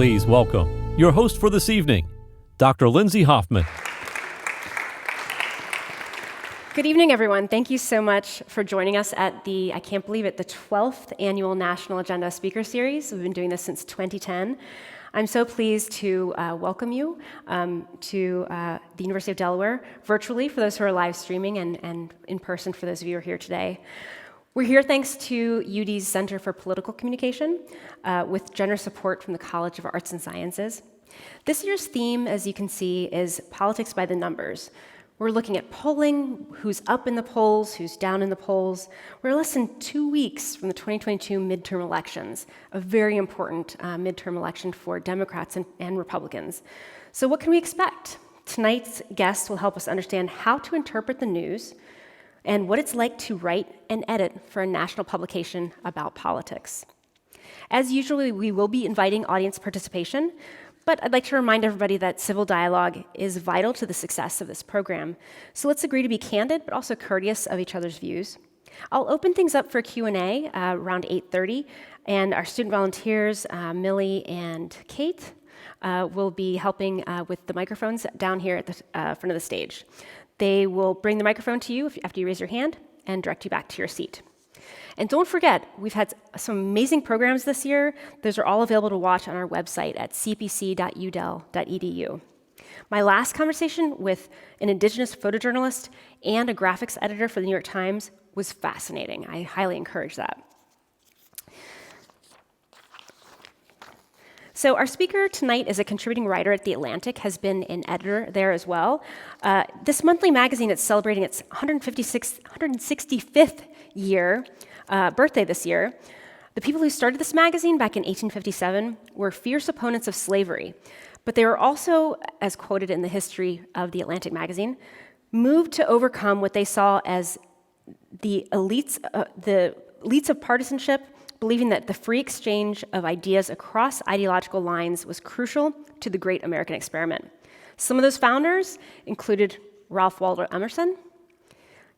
Please welcome your host for this evening, Dr. Lindsay Hoffman. Good evening, everyone. Thank you so much for joining us at I can't believe it, the 12th Annual National Agenda Speaker Series. We've been doing this since 2010. I'm so pleased to welcome you to the University of Delaware, virtually for those who are live streaming, and in person for those of you who are here today. We're here thanks to UD's Center for Political Communication, with generous support from the College of Arts and Sciences. This year's theme, as you can see, is politics by the numbers. We're looking at polling, who's up in the polls, who's down in the polls. We're less than 2 weeks from the 2022 midterm elections, a very important midterm election for Democrats and Republicans. So what can we expect? Tonight's guest will help us understand how to interpret the news and what it's like to write and edit for a national publication about politics. As usual, we will be inviting audience participation, but I'd like to remind everybody that civil dialogue is vital to the success of this program. So let's agree to be candid, but also courteous of each other's views. I'll open things up for Q&A around 8:30, and our student volunteers, Millie and Kate, will be helping with the microphones down here at the front of the stage. They will bring the microphone to you after you raise your hand and direct you back to your seat. And don't forget, we've had some amazing programs this year. Those are all available to watch on our website at cpc.udel.edu. My last conversation with an Indigenous photojournalist and a graphics editor for the New York Times was fascinating. I highly encourage that. So our speaker tonight is a contributing writer at The Atlantic, has been an editor there as well. This monthly magazine is celebrating its 165th year, birthday this year. The people who started this magazine back in 1857 were fierce opponents of slavery, but they were also, as quoted in the history of The Atlantic magazine, moved to overcome what they saw as the elites of partisanship, believing that the free exchange of ideas across ideological lines was crucial to the great American experiment. Some of those founders included Ralph Waldo Emerson,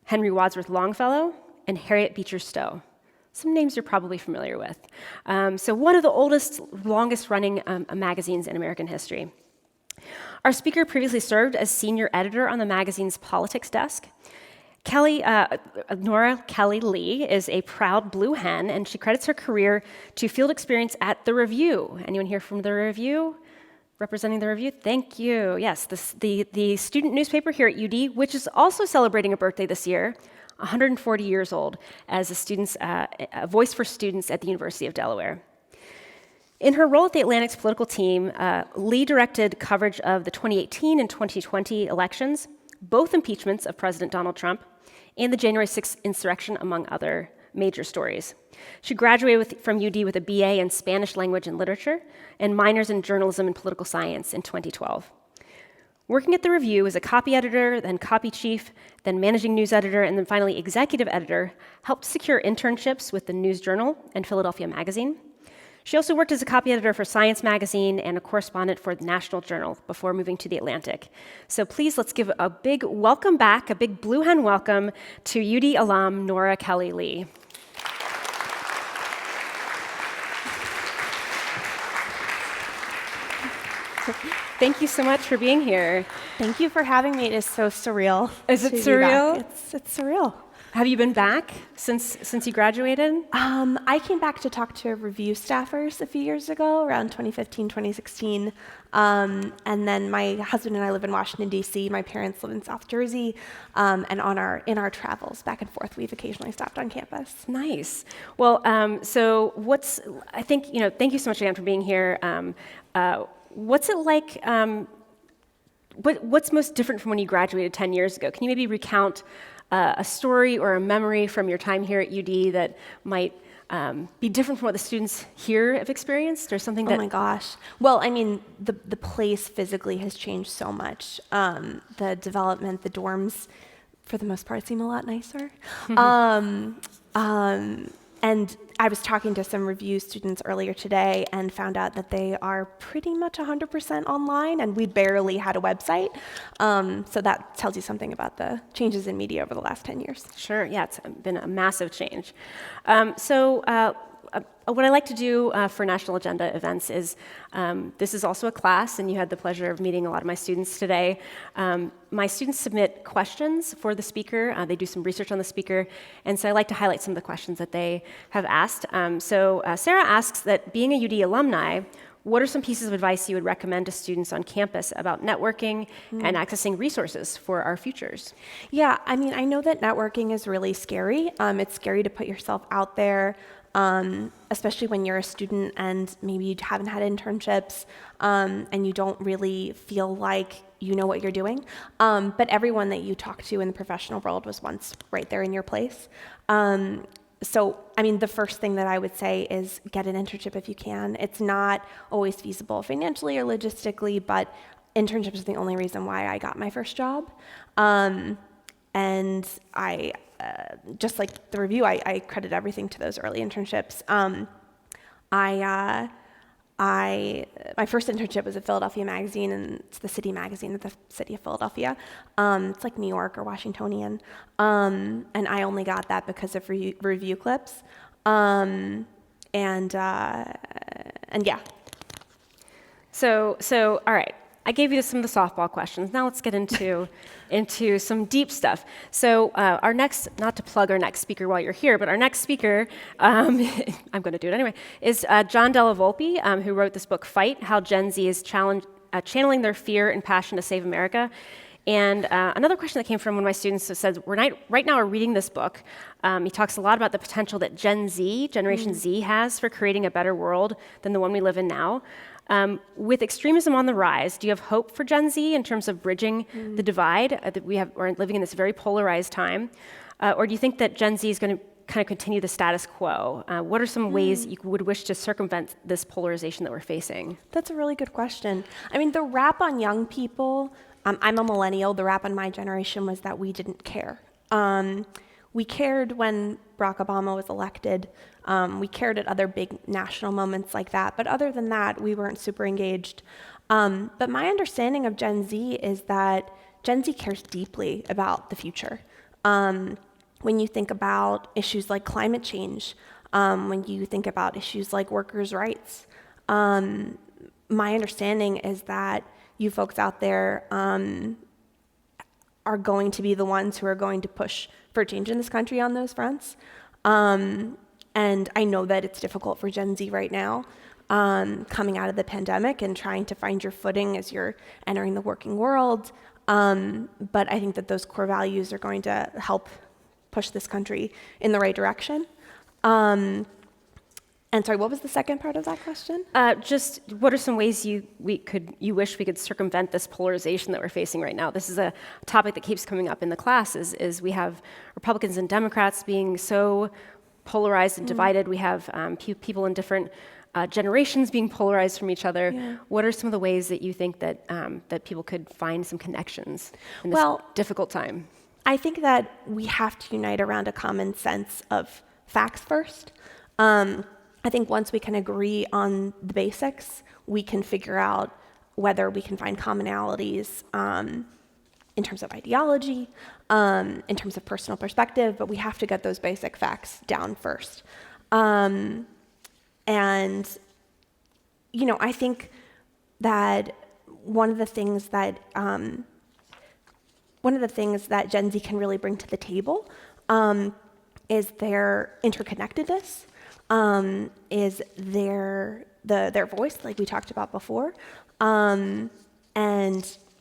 Henry Wadsworth Longfellow, and Harriet Beecher Stowe. Some names you're probably familiar with. So one of the oldest, longest-running magazines in American history. Our speaker previously served as senior editor on the magazine's politics desk. Nora Kelly Lee is a proud Blue Hen, and she credits her career to field experience at The Review. Anyone here from The Review? Representing The Review? Thank you. Yes, the student newspaper here at UD, which is also celebrating a birthday this year, 140 years old, as a voice for students at the University of Delaware. In her role at the Atlantic's political team, Lee directed coverage of the 2018 and 2020 elections, both impeachments of President Donald Trump, and the January 6th insurrection, among other major stories. She graduated from UD with a BA in Spanish language and literature and minors in journalism and political science in 2012. Working at The Review as a copy editor, then copy chief, then managing news editor, and then finally executive editor, helped secure internships with the News Journal and Philadelphia Magazine. She also worked as a copy editor for Science Magazine and a correspondent for the National Journal before moving to The Atlantic. So please, let's give a big welcome back, a big Blue Hen welcome to UD alum Nora Kelly Lee. Thank you so much for being here. Thank you for having me. It is so surreal. Is it surreal? It's surreal. Have you been back since you graduated? I came back to talk to Review staffers a few years ago, around 2015, 2016. And then my husband and I live in Washington, D.C. My parents live in South Jersey. And in our travels back and forth, we've occasionally stopped on campus. Nice. Well, thank you so much again for being here. What's it like, what's most different from when you graduated 10 years ago? Can you maybe recount a story or a memory from your time here at UD that might be different from what the students here have experienced, or something that... Oh my gosh. Well, I mean, the place physically has changed so much. The development, the dorms, for the most part, seem a lot nicer. And I was talking to some Review students earlier today and found out that they are pretty much 100% online, and we barely had a website. So that tells you something about the changes in media over the last 10 years. Sure, yeah, it's been a massive change. what I like to do for National Agenda events is, this is also a class, and you had the pleasure of meeting a lot of my students today. My students submit questions for the speaker. They do some research on the speaker, and so I like to highlight some of the questions that they have asked. So Sarah asks that being a UD alumni, what are some pieces of advice you would recommend to students on campus about networking and accessing resources for our futures? Yeah, I mean, I know that networking is really scary. It's scary to put yourself out there, especially when you're a student and maybe you haven't had internships, and you don't really feel like you know what you're doing. But everyone that you talk to in the professional world was once right there in your place. So, I mean, the first thing that I would say is get an internship if you can. It's not always feasible financially or logistically, but internships is the only reason why I got my first job. And I, just like the review, I credit everything to those early internships. My first internship was at Philadelphia Magazine, and it's the city magazine of the city of Philadelphia. It's like New York or Washingtonian. And I only got that because of review clips. And yeah. So all right. I gave you some of the softball questions. Now let's get into some deep stuff. So our next, not to plug our next speaker while you're here, but our next speaker, I'm going to do it anyway, is John Della Volpe, who wrote this book, Fight, How Gen Z is Channeling Their Fear and Passion to Save America. And another question that came from one of my students that says, right now we're reading this book. He talks a lot about the potential that Gen Z, Generation Z, has for creating a better world than the one we live in now. With extremism on the rise, do you have hope for Gen Z in terms of bridging the divide that we're living in this very polarized time? Or do you think that Gen Z is going to kind of continue the status quo? What are some ways you would wish to circumvent this polarization that we're facing? That's a really good question. I mean, the rap on young people, I'm a millennial, the rap on my generation was that we didn't care. We cared when Barack Obama was elected. We cared at other big national moments like that. But other than that, we weren't super engaged. But my understanding of Gen Z is that Gen Z cares deeply about the future. When you think about issues like climate change, when you think about issues like workers' rights, my understanding is that you folks out there are going to be the ones who are going to push for change in this country on those fronts. And I know that it's difficult for Gen Z right now, coming out of the pandemic and trying to find your footing as you're entering the working world. But I think that those core values are going to help push this country in the right direction. And sorry, what was the second part of that question? Just what are some ways you wish we could circumvent this polarization that we're facing right now? This is a topic that keeps coming up in the class. Is we have Republicans and Democrats being so polarized and divided. We have people in different generations being polarized from each other. Yeah. What are some of the ways that you think that that people could find some connections in this difficult time? I think that we have to unite around a common sense of facts first. I think once we can agree on the basics, we can figure out whether we can find commonalities in terms of ideology, in terms of personal perspective, but we have to get those basic facts down first. And, you know, I think that one of the things that Gen Z can really bring to the table is their interconnectedness. Is their voice, like we talked about before. And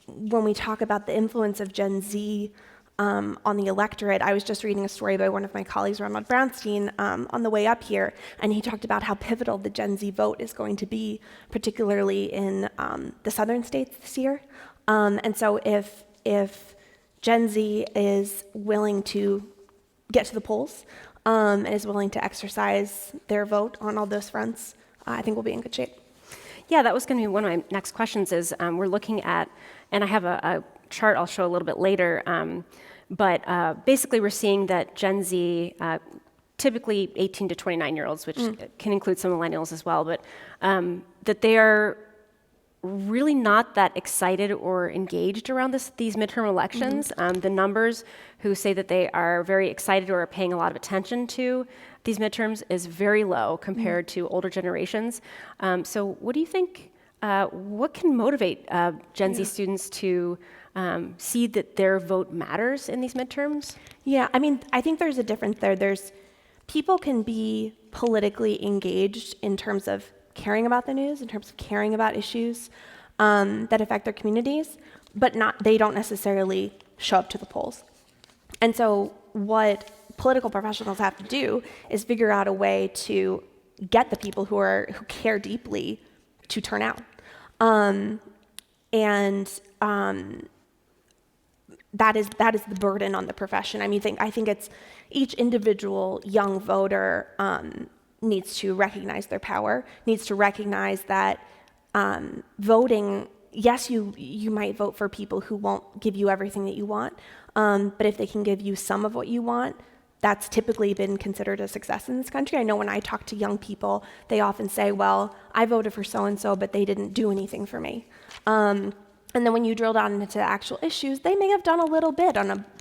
when we talk about the influence of Gen Z on the electorate, I was just reading a story by one of my colleagues, Ronald Brownstein, on the way up here, and he talked about how pivotal the Gen Z vote is going to be, particularly in the southern states this year. And so if Gen Z is willing to get to the polls, and is willing to exercise their vote on all those fronts, I think we'll be in good shape. Yeah, that was going to be one of my next questions is we're looking at, and I have a chart I'll show a little bit later, but basically we're seeing that Gen Z, typically 18 to 29-year-olds, which can include some millennials as well, but that they are really not that excited or engaged around these midterm elections. The numbers who say that they are very excited or are paying a lot of attention to these midterms is very low compared to older generations. So what do you think, what can motivate Gen Z students to see that their vote matters in these midterms? Yeah, I mean, I think there's a difference there. People can be politically engaged in terms of caring about the news, in terms of caring about issues that affect their communities, but they don't necessarily show up to the polls. And so what political professionals have to do is figure out a way to get the people who care deeply to turn out. That is the burden on the profession. I mean, I think it's each individual young voter needs to recognize their power, needs to recognize that voting, yes, you might vote for people who won't give you everything that you want, but if they can give you some of what you want, that's typically been considered a success in this country. I know when I talk to young people, they often say, well, I voted for so-and-so, but they didn't do anything for me. And then when you drill down into actual issues, they may have done a little bit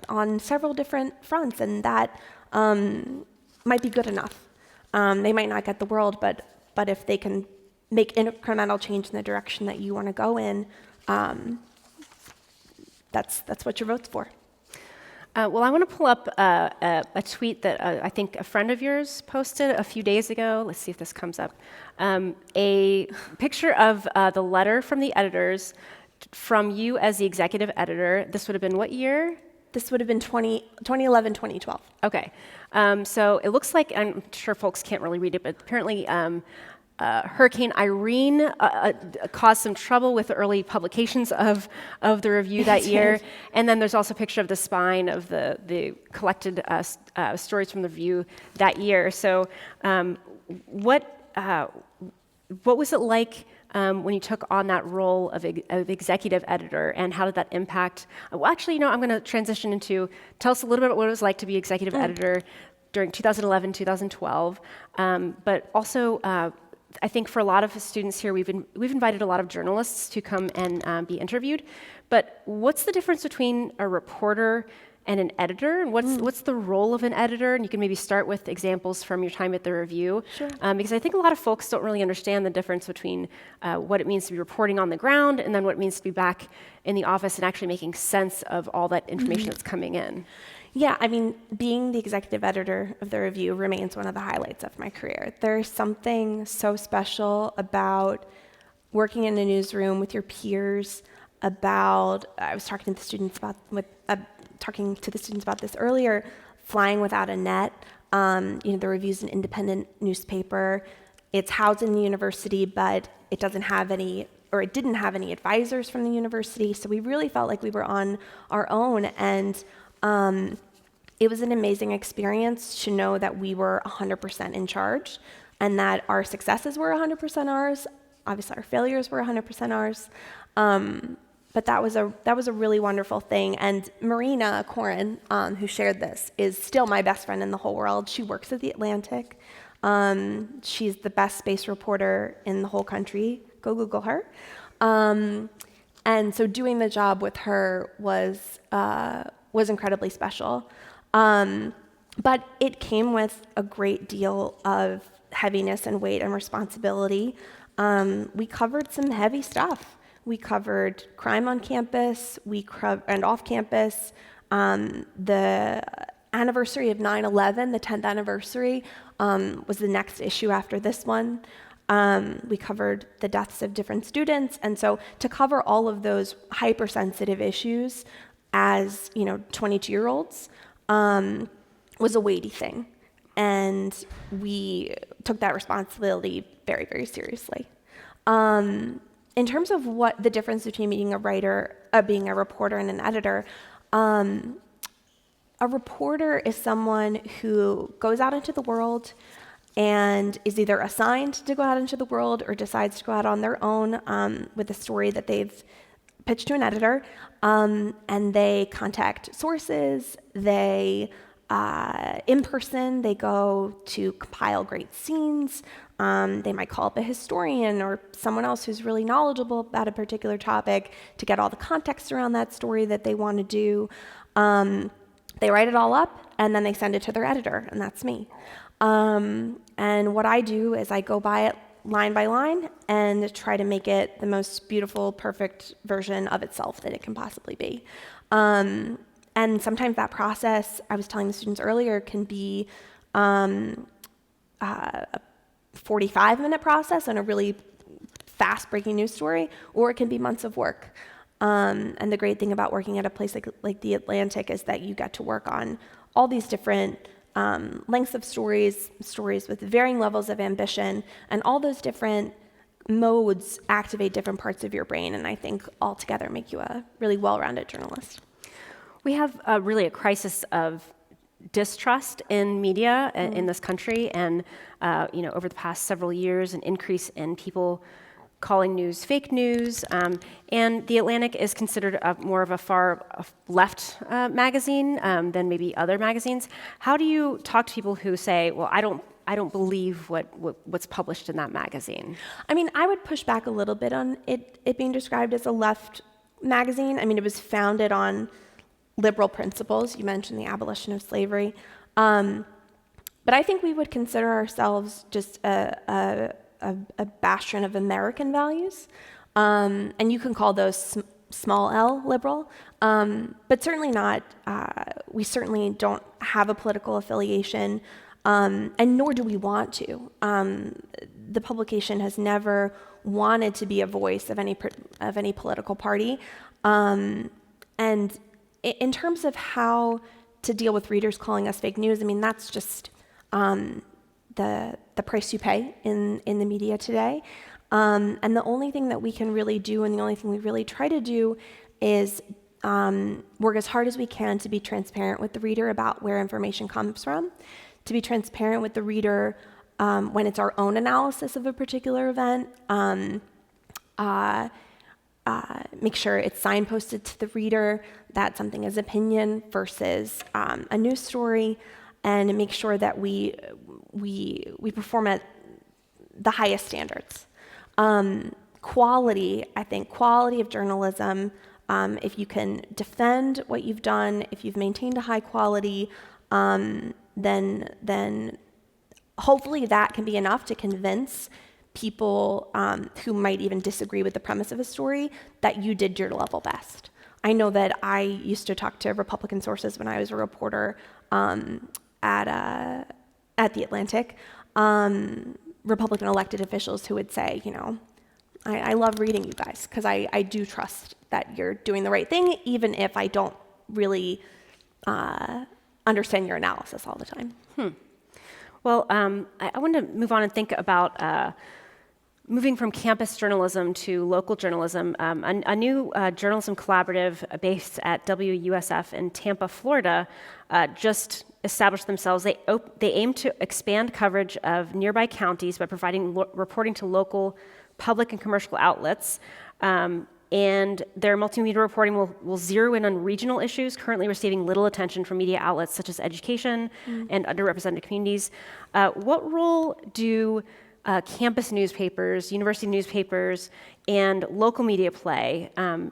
on several different fronts, and that might be good enough. They might not get the world, but if they can make incremental change in the direction that you want to go in, that's what your vote's for. Well, I want to pull up a tweet that I think a friend of yours posted a few days ago. Let's see if this comes up. A picture of the letter from the editors from you as the executive editor. This would have been what year? This would have been 2011, 2012. Okay. So it looks like, I'm sure folks can't really read it, but apparently Hurricane Irene caused some trouble with the early publications of the review that year. And then there's also a picture of the spine of the collected stories from the review that year. So what was it like when you took on that role of executive editor, and how did that impact? Well, actually, I'm going to transition into, tell us a little bit about what it was like to be executive editor during 2011, 2012, but also I think for a lot of students here, we've invited a lot of journalists to come and be interviewed. But what's the difference between a reporter and an editor? And what's the role of an editor? And you can maybe start with examples from your time at the review. Sure. Because I think a lot of folks don't really understand the difference between what it means to be reporting on the ground and then what it means to be back in the office and actually making sense of all that information that's coming in. Yeah, I mean, being the executive editor of the review remains one of the highlights of my career. There's something so special about working in a newsroom with your peers. I was talking to the students about this earlier. Flying without a net. The Review's an independent newspaper. It's housed in the university, but it didn't have any advisors from the university. So we really felt like we were on our own, and it was an amazing experience to know that we were 100% in charge, and that our successes were 100% ours. Obviously, our failures were 100% ours. But that was a really wonderful thing. And Marina Corin, who shared this, is still my best friend in the whole world. She works at The Atlantic. She's the best space reporter in the whole country. Go Google her. And so doing the job with her was incredibly special. But it came with a great deal of heaviness and weight and responsibility. We covered some heavy stuff. We covered crime on campus, and off campus. The anniversary of 9/11, the 10th anniversary, was the next issue after this one. We covered the deaths of different students, and so to cover all of those hypersensitive issues as 22-year-olds was a weighty thing, and we took that responsibility very, very seriously. In terms of what the difference between being a reporter and an editor, a reporter is someone who goes out into the world and is either assigned to go out into the world or decides to go out on their own with a story that they've pitched to an editor, and they contact sources, they in person. They go to compile great scenes. They might call up a historian or someone else who's really knowledgeable about a particular topic to get all the context around that story that they want to do. They write it all up, and then they send it to their editor, and that's me. And what I do is I go by it line by line and try to make it the most beautiful, perfect version of itself that it can possibly be. And sometimes that process, I was telling the students earlier, can be a 45-minute process on a really fast breaking news story, or it can be months of work. And the great thing about working at a place like The Atlantic is that you get to work on all these different lengths of stories with varying levels of ambition, and all those different modes activate different parts of your brain, and I think all together make you a really well-rounded journalist. We have really a crisis of distrust in media in this country, and over the past several years, an increase in people calling news fake news, and The Atlantic is considered more of a far left magazine than maybe other magazines. How do you talk to people who say, well, I don't believe what's published in that magazine? I mean, I would push back a little bit on it being described as a left magazine. I mean, it was founded on liberal principles. You mentioned the abolition of slavery. But I think we would consider ourselves just a bastion of American values. And you can call those small L liberal, but certainly not, we certainly don't have a political affiliation, and nor do we want to. The publication has never wanted to be a voice of any political party. And in terms of how to deal with readers calling us fake news, I mean, that's just the price you pay in the media today. And the only thing that we can really do, and the only thing we really try to do, is work as hard as we can to be transparent with the reader about where information comes from, to be transparent with the reader when it's our own analysis of a particular event, make sure it's signposted to the reader that something is opinion versus a news story, and make sure that we perform at the highest standards. Quality of journalism, if you can defend what you've done, if you've maintained a high quality, then hopefully that can be enough to convince people who might even disagree with the premise of a story that you did your level best. I know that I used to talk to Republican sources when I was a reporter at The Atlantic, Republican elected officials who would say, I love reading you guys because I do trust that you're doing the right thing, even if I don't really understand your analysis all the time. Well, I want to move on and think about moving from campus journalism to local journalism. A new journalism collaborative based at WUSF in Tampa, Florida, just established themselves. They aim to expand coverage of nearby counties by providing reporting to local public and commercial outlets. And their multimedia reporting will zero in on regional issues currently receiving little attention from media outlets such as education and underrepresented communities. What role do campus newspapers, university newspapers, and local media play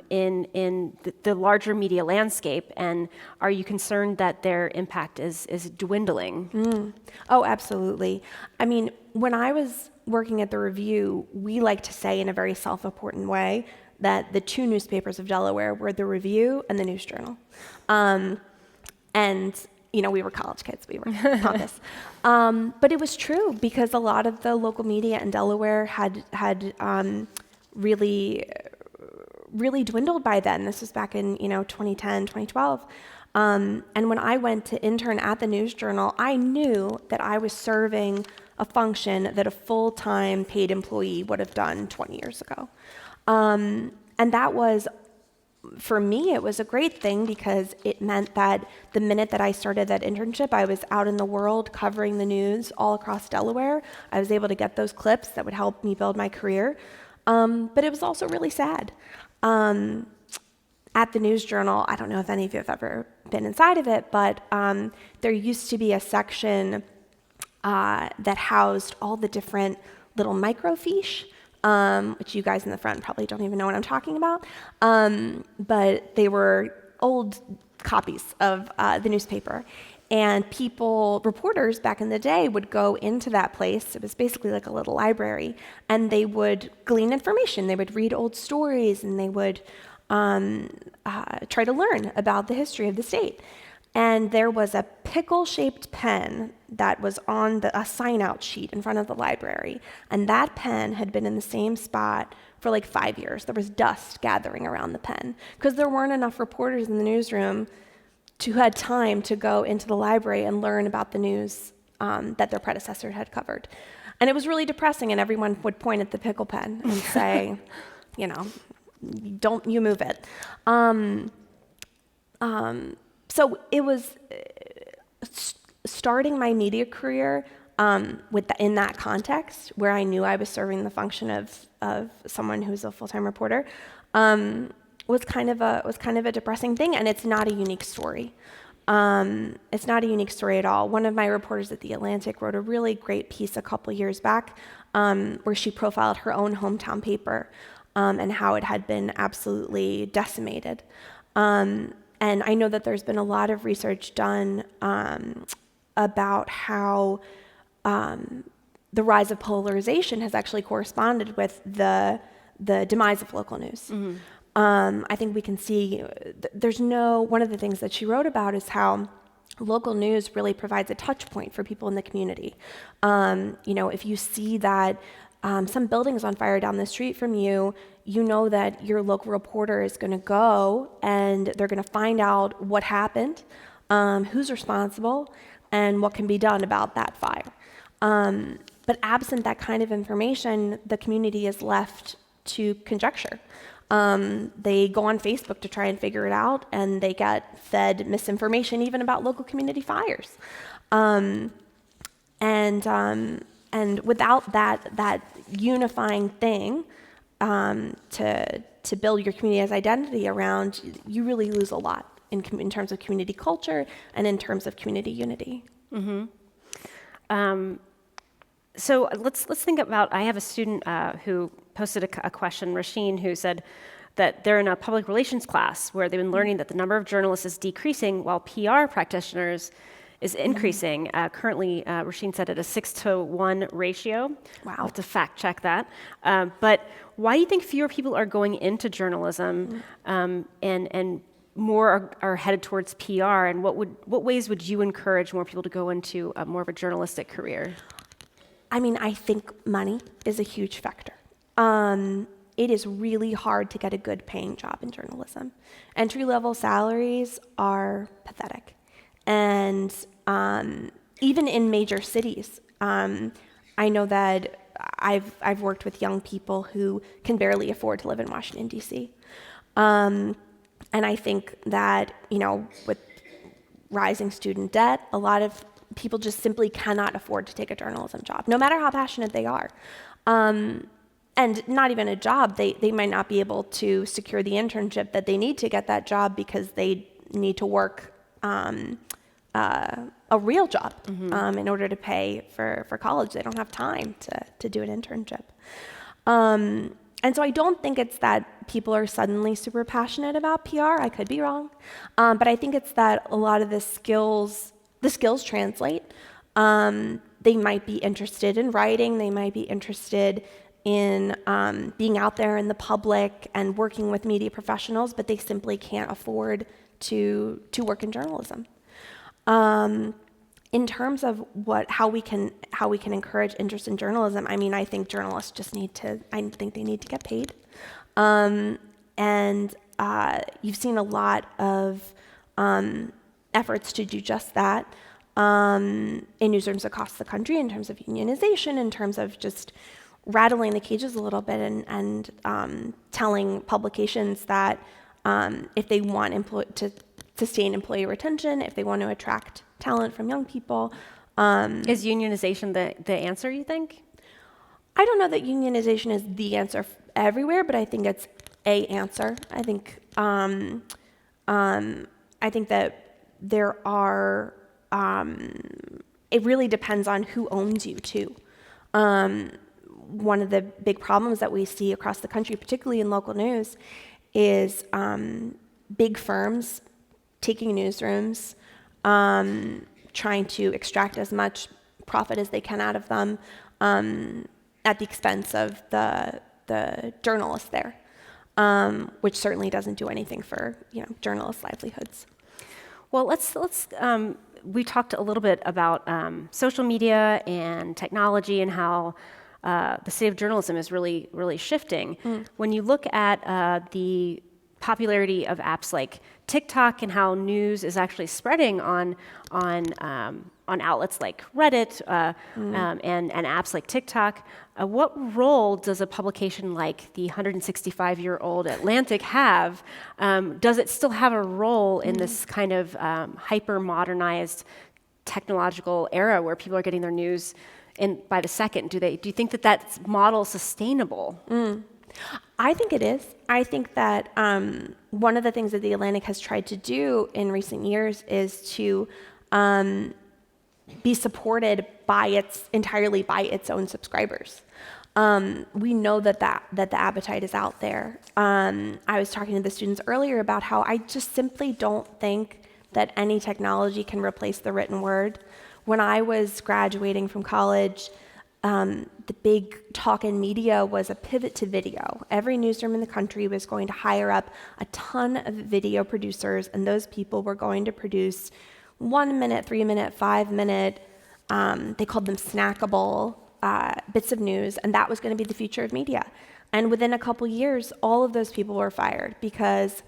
in the larger media landscape? And are you concerned that their impact is dwindling? Oh, absolutely. I mean, when I was working at the Review, we like to say in a very self-important way that the two newspapers of Delaware were the Review and the News Journal. And we were college kids, we were pompous. But it was true because a lot of the local media in Delaware had really dwindled by then. This was back in 2010, 2012. And when I went to intern at the News Journal, I knew that I was serving a function that a full-time paid employee would have done 20 years ago. And that was, for me, it was a great thing because it meant that the minute that I started that internship, I was out in the world covering the news all across Delaware. I was able to get those clips that would help me build my career. But it was also really sad. At the News Journal, I don't know if any of you have ever been inside of it, but there used to be a section that housed all the different little microfiche, which you guys in the front probably don't even know what I'm talking about, but they were old copies of the newspaper. And reporters back in the day would go into that place. It was basically like a little library, and they would glean information. They would read old stories, and they would try to learn about the history of the state. And there was a pickle-shaped pen that was on a sign-out sheet in front of the library. And that pen had been in the same spot for like 5 years. There was dust gathering around the pen because there weren't enough reporters in the newsroom who had time to go into the library and learn about the news that their predecessor had covered. And it was really depressing, and everyone would point at the pickle pen and say, don't you move it. So it was starting my media career in that context, where I knew I was serving the function of someone who's a full-time reporter, was kind of a depressing thing, and it's not a unique story. It's not a unique story at all. One of my reporters at The Atlantic wrote a really great piece a couple years back where she profiled her own hometown paper and how it had been absolutely decimated. And I know that there's been a lot of research done about how the rise of polarization has actually corresponded with the demise of local news. Mm-hmm. I think we can see one of the things that she wrote about is how local news really provides a touch point for people in the community. If you see that some building is on fire down the street from you, you know that your local reporter is going to go and they're going to find out what happened, who's responsible, and what can be done about that fire. But absent that kind of information, the community is left to conjecture. They go on Facebook to try and figure it out, and they get fed misinformation even about local community fires. And without that unifying thing to build your community's identity around, you really lose a lot in terms of community culture and in terms of community unity. Mm-hmm. So let's think about, I have a student who posted a question, Rasheen, who said that they're in a public relations class where they've been learning that the number of journalists is decreasing while PR practitioners is increasing. Currently, Rasheen said at a 6-to-1 ratio. Wow. I'll have to fact check that. But why do you think fewer people are going into journalism and more are headed towards PR? And what ways would you encourage more people to go into more of a journalistic career? I think money is a huge factor. It is really hard to get a good paying job in journalism. Entry-level salaries are pathetic. And even in major cities, I know that I've worked with young people who can barely afford to live in Washington, D.C. And I think that, with rising student debt, a lot of people just simply cannot afford to take a journalism job, no matter how passionate they are. And not even a job, they might not be able to secure the internship that they need to get that job because they need to work a real job in order to pay for college. They don't have time to do an internship. And so I don't think it's that people are suddenly super passionate about PR. I could be wrong. But I think it's that a lot of the skills translate. They might be interested in writing. They might be interested in being out there in the public and working with media professionals, but they simply can't afford to work in journalism. In terms of how we can encourage interest in journalism, I think journalists they need to get paid. And you've seen a lot of efforts to do just that in newsrooms across the country, in terms of unionization, in terms of just rattling the cages a little bit and telling publications that if they want to sustain employee retention, if they want to attract talent from young people. Is unionization the answer, you think? I don't know that unionization is the answer everywhere, but I think it's a answer. I think that there are, it really depends on who owns you too. One of the big problems that we see across the country, particularly in local news, is big firms taking newsrooms, trying to extract as much profit as they can out of them at the expense of the journalists there, which certainly doesn't do anything for journalists' livelihoods. Well, we talked a little bit about social media and technology and how the state of journalism is really, really shifting. When you look at the popularity of apps like TikTok and how news is actually spreading on outlets like Reddit and apps like TikTok, what role does a publication like the 165-year-old Atlantic have? Does it still have a role in this kind of hyper-modernized technological era where people are getting their news by the second? Do you think that model is sustainable? I think it is. I think that one of the things that the Atlantic has tried to do in recent years is to be supported entirely by its own subscribers. We know that the appetite is out there. I was talking to the students earlier about how I just simply don't think that any technology can replace the written word. When I was graduating from college, the big talk in media was a pivot to video. Every newsroom in the country was going to hire up a ton of video producers, and those people were going to produce 1 minute, 3 minute, 5 minute, they called them snackable bits of news, and that was going to be the future of media. And within a couple years, all of those people were fired because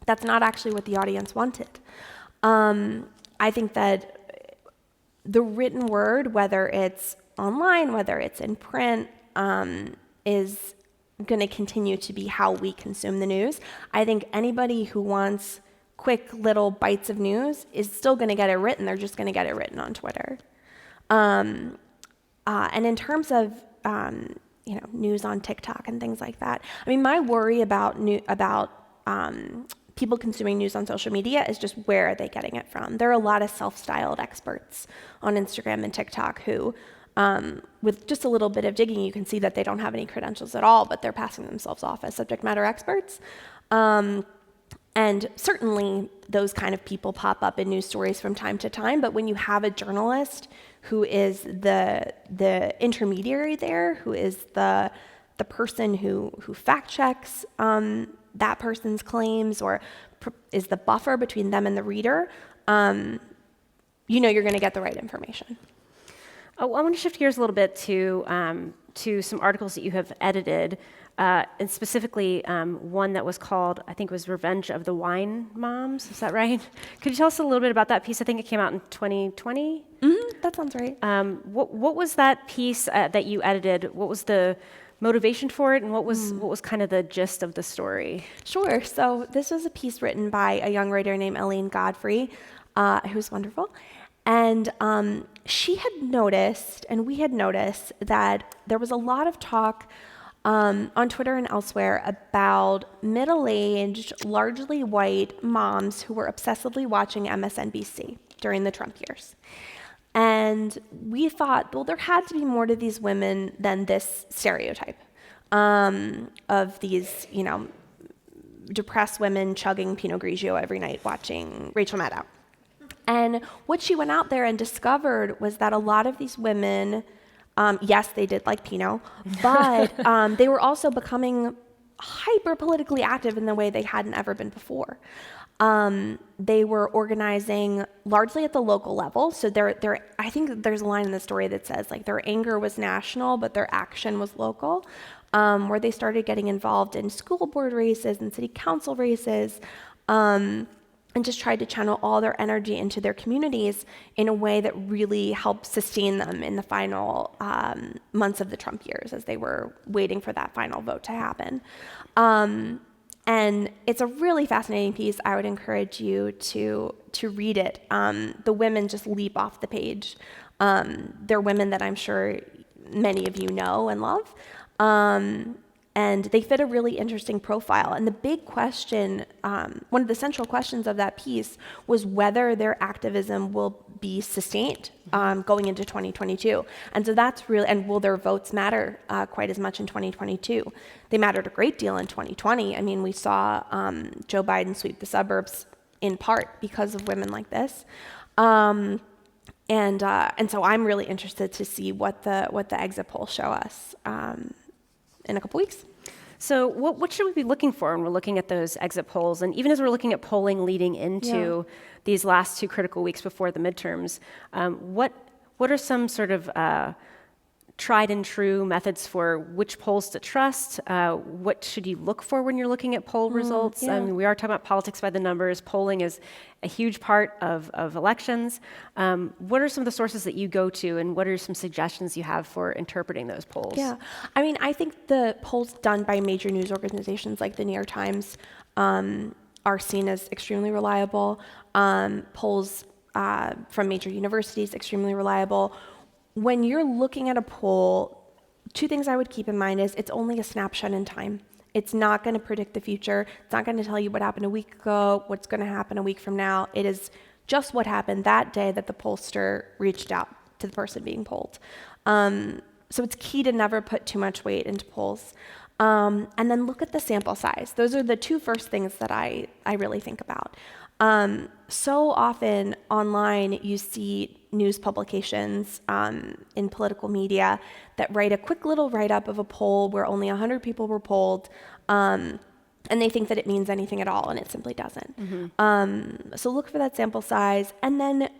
that's not actually what the audience wanted. I think that the written word, whether it's online, whether it's in print, is going to continue to be how we consume the news. I think anybody who wants quick little bites of news is still going to get it written. They're just going to get it written on Twitter. And in terms of news on TikTok and things like that, I mean, my worry about people consuming news on social media is just where are they getting it from? There are a lot of self-styled experts on Instagram and TikTok who, with just a little bit of digging, you can see that they don't have any credentials at all, but they're passing themselves off as subject matter experts. And certainly those kind of people pop up in news stories from time to time, but when you have a journalist who is the intermediary there, who is the person who fact checks that person's claims or is the buffer between them and the reader, you're going to get the right information. Oh, I want to shift gears a little bit to some articles that you have edited, and specifically one that was called, I think it was Revenge of the Wine Moms. Is that right? Could you tell us a little bit about that piece? I think it came out in 2020. That sounds right. What was that piece that you edited? What was the motivation for it, and what was kind of the gist of the story? Sure. So this was a piece written by a young writer named Elaine Godfrey, who's wonderful. And she had noticed, and we had noticed, that there was a lot of talk on Twitter and elsewhere about middle-aged, largely white moms who were obsessively watching MSNBC during the Trump years. And we thought, well, there had to be more to these women than this stereotype of these, depressed women chugging Pinot Grigio every night watching Rachel Maddow. And what she went out there and discovered was that a lot of these women, yes, they did like Pinot, but they were also becoming hyper politically active in the way they hadn't ever been before. They were organizing largely at the local level. So I think there's a line in the story that says like their anger was national, but their action was local, where they started getting involved in school board races and city council races, and just tried to channel all their energy into their communities in a way that really helped sustain them in the final months of the Trump years as they were waiting for that final vote to happen. And it's a really fascinating piece. I would encourage you to read it. The women just leap off the page. They're women that I'm sure many of you know and love. And they fit a really interesting profile. And the big question, one of the central questions of that piece was whether their activism will be sustained going into 2022. And so that's really, and will their votes matter quite as much in 2022? They mattered a great deal in 2020. I mean, we saw Joe Biden sweep the suburbs in part because of women like this. And so I'm really interested to see what the exit polls show us in a couple weeks. So what should we be looking for when we're looking at those exit polls? And even as we're looking at polling leading into these last 2 critical weeks before the midterms, what are some sort of tried and true methods for which polls to trust? What should you look for when you're looking at poll results? I mean, we are talking about politics by the numbers. Polling is a huge part of elections. What are some of the sources that you go to, and what are some suggestions you have for interpreting those polls? Yeah, I mean, I think the polls done by major news organizations like the New York Times are seen as extremely reliable. Polls from major universities, extremely reliable. When you're looking at a poll, 2 things I would keep in mind is it's only a snapshot in time. It's not going to predict the future. It's not going to tell you what happened a week ago, what's going to happen a week from now. It is just what happened that day that the pollster reached out to the person being polled. So it's key to never put too much weight into polls. And then look at the sample size. Those are the 2 first things that I really think about. So often online you see news publications in political media that write a quick little write-up of a poll where only 100 people were polled, and they think that it means anything at all, and it simply doesn't. So look for that sample size. And then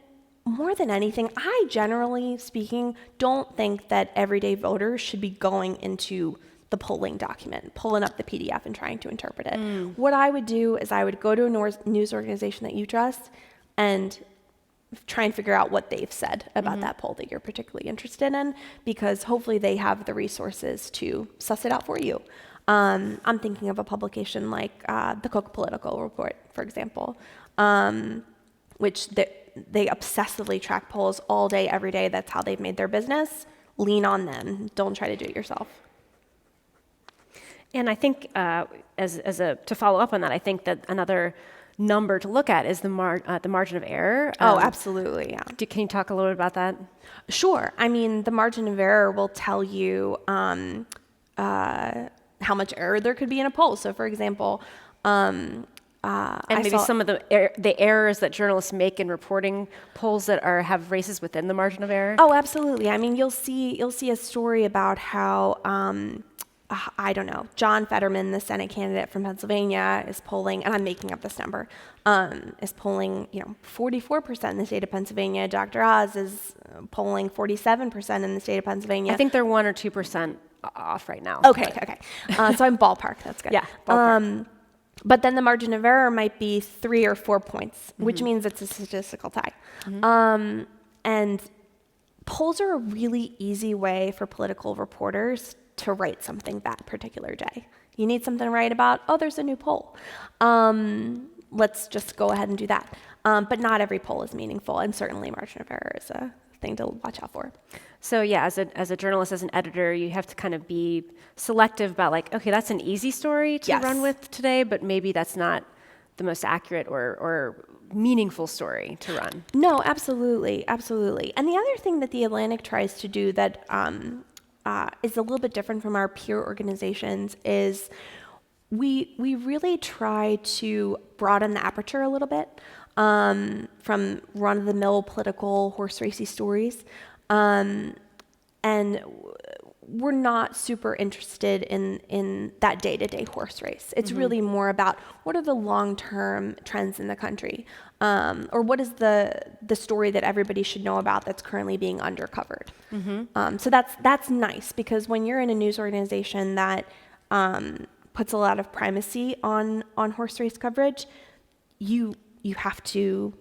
more than anything, I generally speaking don't think that everyday voters should be going into the polling document, pulling up the PDF and trying to interpret it. What I would do is I would go to a news organization that you trust and try and figure out what they've said about that poll that you're particularly interested in, because hopefully they have the resources to suss it out for you. I'm thinking of a publication like the Cook Political Report, for example, which they obsessively track polls all day, every day. That's how they've made their business. Lean on them. Don't try to do it yourself. And I think, to follow up on that, I think that another number to look at is the margin of error. Oh, absolutely, yeah. Can you talk a little bit about that? Sure. I mean, the margin of error will tell you how much error there could be in a poll. So, for example, and maybe some of the errors that journalists make in reporting polls that have races within the margin of error. Oh, absolutely. I mean, you'll see a story about how I don't know, John Fetterman, the Senate candidate from Pennsylvania, is polling, and I'm making up this number, is polling 44% in the state of Pennsylvania. Dr. Oz is polling 47% in the state of Pennsylvania. I think they're 1 or 2% off right now. Okay. So I'm ballpark. That's good. Yeah, ballpark. But then the margin of error might be 3 or 4 points, which means it's a statistical tie. And polls are a really easy way for political reporters to write something that particular day. You need something to write about? Oh, there's a new poll. Let's just go ahead and do that. But not every poll is meaningful, and certainly margin of error is a thing to watch out for. So yeah, as a journalist, as an editor, you have to kind of be selective about okay, that's an easy story to run with today, but maybe that's not the most accurate or meaningful story to run. No, absolutely. And the other thing that The Atlantic tries to do that is a little bit different from our peer organizations is we really try to broaden the aperture a little bit from run-of-the-mill political horse racy stories. And we're not super interested in that day-to-day horse race. It's really more about what are the long-term trends in the country, or what is the story that everybody should know about that's currently being undercovered. So that's nice, because when you're in a news organization that puts a lot of primacy on horse race coverage, you got to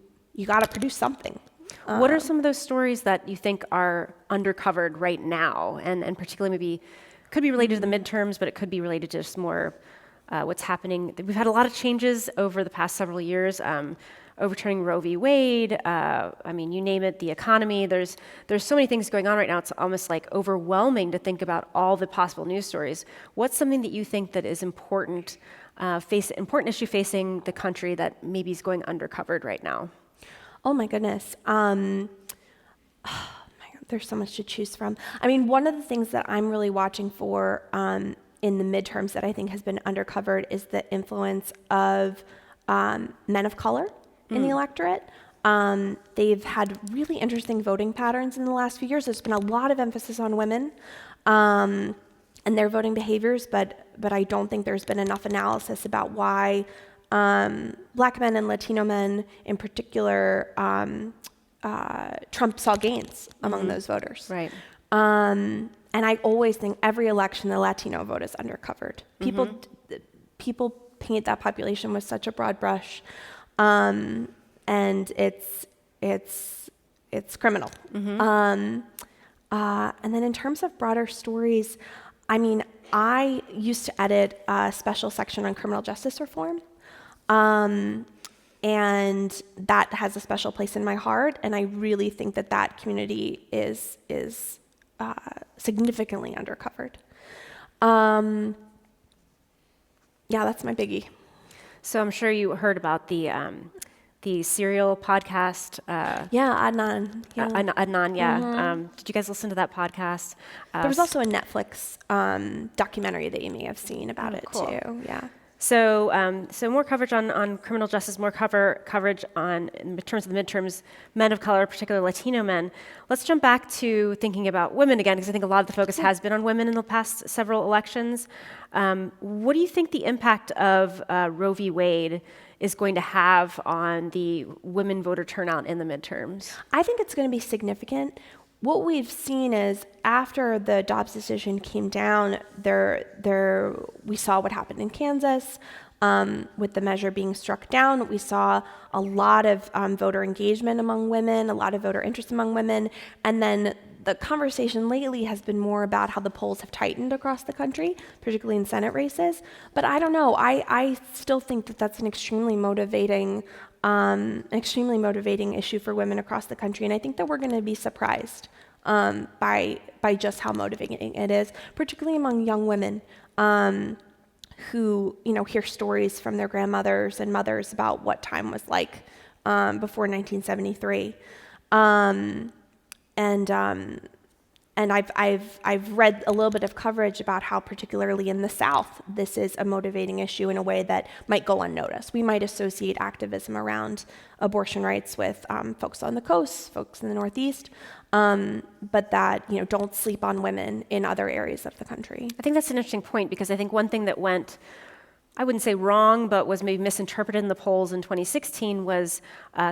produce something. What are some of those stories that you think are undercovered right now, and particularly maybe could be related to the midterms, but it could be related to just more what's happening? We've had a lot of changes over the past several years. overturning Roe v. Wade. I mean, you name it, the economy. There's so many things going on right now. It's almost like overwhelming to think about all the possible news stories. What's something that you think that is important issue facing the country that maybe is going undercovered right now? Oh my goodness. There's so much to choose from. I mean, one of the things that I'm really watching for in the midterms that I think has been undercovered is the influence of men of color in the electorate. They've had really interesting voting patterns in the last few years. There's been a lot of emphasis on women and their voting behaviors, but I don't think there's been enough analysis about why Black men and Latino men in particular Trump saw gains among those voters. Right. And I always think every election, the Latino vote is undercovered. People paint that population with such a broad brush, and it's criminal. And then in terms of broader stories, I mean, I used to edit a special section on criminal justice reform. And that has a special place in my heart, and I really think that community is significantly undercovered. Yeah, that's my biggie. So I'm sure you heard about the Serial podcast. Yeah, Adnan. Yeah. Adnan, yeah. Did you guys listen to that podcast? There was also a Netflix documentary that you may have seen about it too. Yeah. So more coverage on criminal justice, more coverage on, in terms of the midterms, men of color, particularly Latino men. Let's jump back to thinking about women again, because I think a lot of the focus has been on women in the past several elections. What do you think the impact of Roe v. Wade is going to have on the women voter turnout in the midterms? I think it's going to be significant. What we've seen is after the Dobbs decision came down, we saw what happened in Kansas with the measure being struck down. We saw a lot of voter engagement among women, a lot of voter interest among women, and then the conversation lately has been more about how the polls have tightened across the country, particularly in Senate races. But I don't know. I still think that that's an extremely motivating issue for women across the country, and I think that we're going to be surprised by just how motivating it is, particularly among young women who hear stories from their grandmothers and mothers about what time was like before 1973, and I've read a little bit of coverage about how, particularly in the South, this is a motivating issue in a way that might go unnoticed. We might associate activism around abortion rights with folks on the coast, folks in the Northeast, but that don't sleep on women in other areas of the country. I think that's an interesting point, because I think one thing that went, I wouldn't say wrong, but was maybe misinterpreted in the polls in 2016 was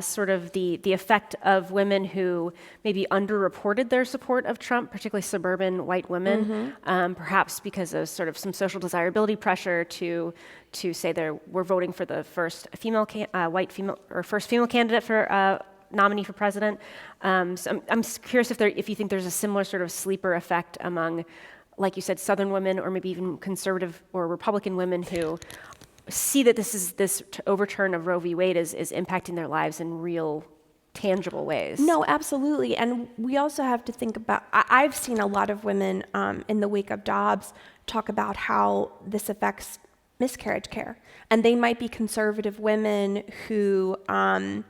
sort of the effect of women who maybe underreported their support of Trump, particularly suburban white women, perhaps because of sort of some social desirability pressure to say we're voting for the first female first female candidate for nominee for president. So I'm curious if you think there's a similar sort of sleeper effect among, like you said, Southern women, or maybe even conservative or Republican women who see that this overturn of Roe v. Wade is impacting their lives in real, tangible ways. No, absolutely. And we also have to think about, I've seen a lot of women in the wake of Dobbs talk about how this affects miscarriage care. And they might be conservative women who are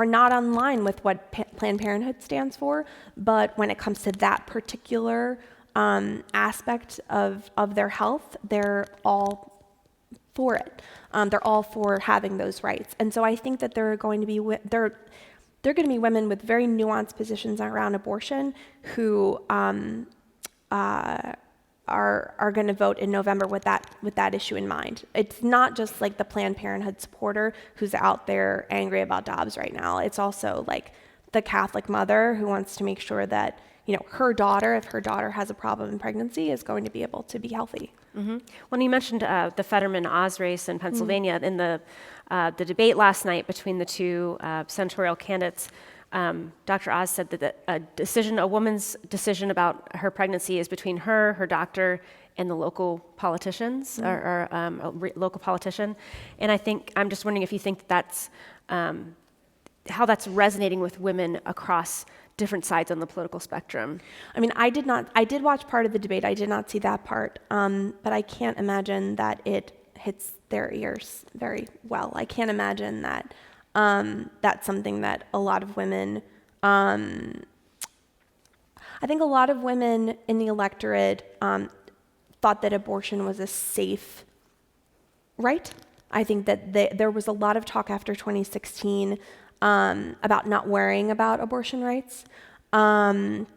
not online with what Planned Parenthood stands for, but when it comes to that particular aspect of their health, they're all for it. They're all for having those rights. And so I think that there are going to be women with very nuanced positions around abortion who are going to vote in November with that issue in mind. It's not just like the Planned Parenthood supporter who's out there angry about Dobbs right now. It's also like the Catholic mother who wants to make sure that her daughter, if her daughter has a problem in pregnancy, is going to be able to be healthy. Mm-hmm. When you mentioned the Fetterman-Oz race in Pennsylvania, in the debate last night between the two senatorial candidates, Dr. Oz said that a woman's decision about her pregnancy is between her doctor, and the local politicians or local politician. And I think, I'm just wondering if you think that's, how that's resonating with women across different sides on the political spectrum. I mean, I did watch part of the debate. I did not see that part, but I can't imagine that it hits their ears very well. I can't imagine that that's something that a lot of women, I think a lot of women in the electorate thought that abortion was a safe right. I think that there was a lot of talk after 2016 about not worrying about abortion rights, that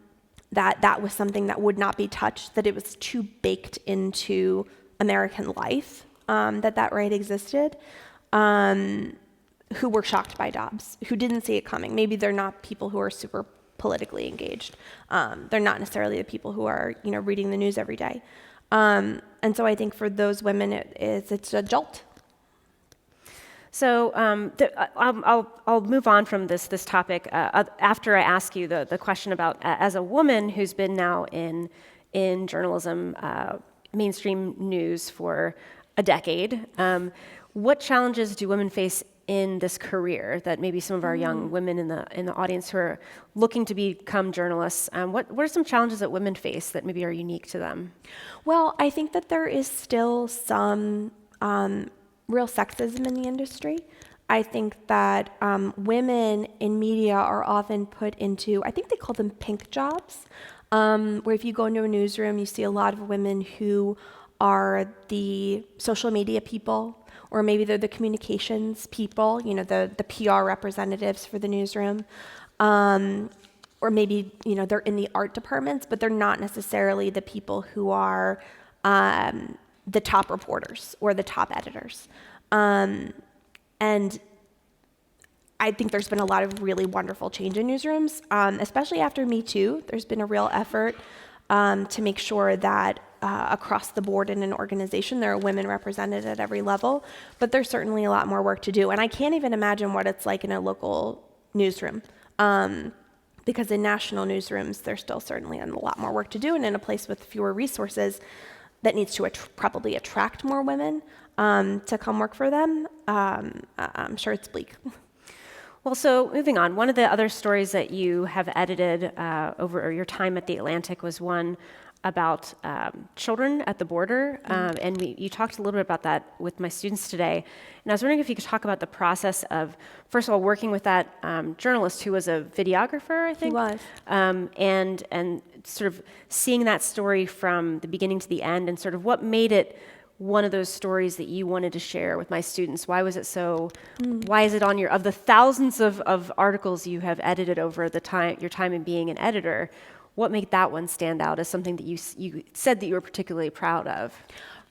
was something that would not be touched, that it was too baked into American life, that right existed, who were shocked by Dobbs, who didn't see it coming. Maybe they're not people who are super politically engaged. They're not necessarily the people who are, reading the news every day. And so I think for those women, it's a jolt. So I'll move on from this topic after I ask you the question about, as a woman who's been now in journalism, mainstream news for a decade, what challenges do women face in this career that maybe some of our young women in the audience who are looking to become journalists, what are some challenges that women face that maybe are unique to them? Well, I think that there is still some real sexism in the industry. I think that women in media are often put into, I think they call them pink jobs, where if you go into a newsroom, you see a lot of women who are the social media people, or maybe they're the communications people, the PR representatives for the newsroom. Or maybe, they're in the art departments, but they're not necessarily the people who are the top reporters or the top editors. And I think there's been a lot of really wonderful change in newsrooms, especially after Me Too. There's been a real effort to make sure that across the board in an organization there are women represented at every level, but there's certainly a lot more work to do. And I can't even imagine what it's like in a local newsroom, because in national newsrooms there's still certainly a lot more work to do, and in a place with fewer resources that needs to probably attract more women to come work for them, I'm sure it's bleak. Well, so moving on, one of the other stories that you have edited over your time at The Atlantic was one about children at the border, and you talked a little bit about that with my students today. And I was wondering if you could talk about the process of, first of all, working with that journalist who was a videographer, I think. He was. And sort of seeing that story from the beginning to the end, and sort of what made it one of those stories that you wanted to share with my students. Why was it so, why is it on of the thousands of articles you have edited over your time in being an editor, what made that one stand out as something that you said that you were particularly proud of?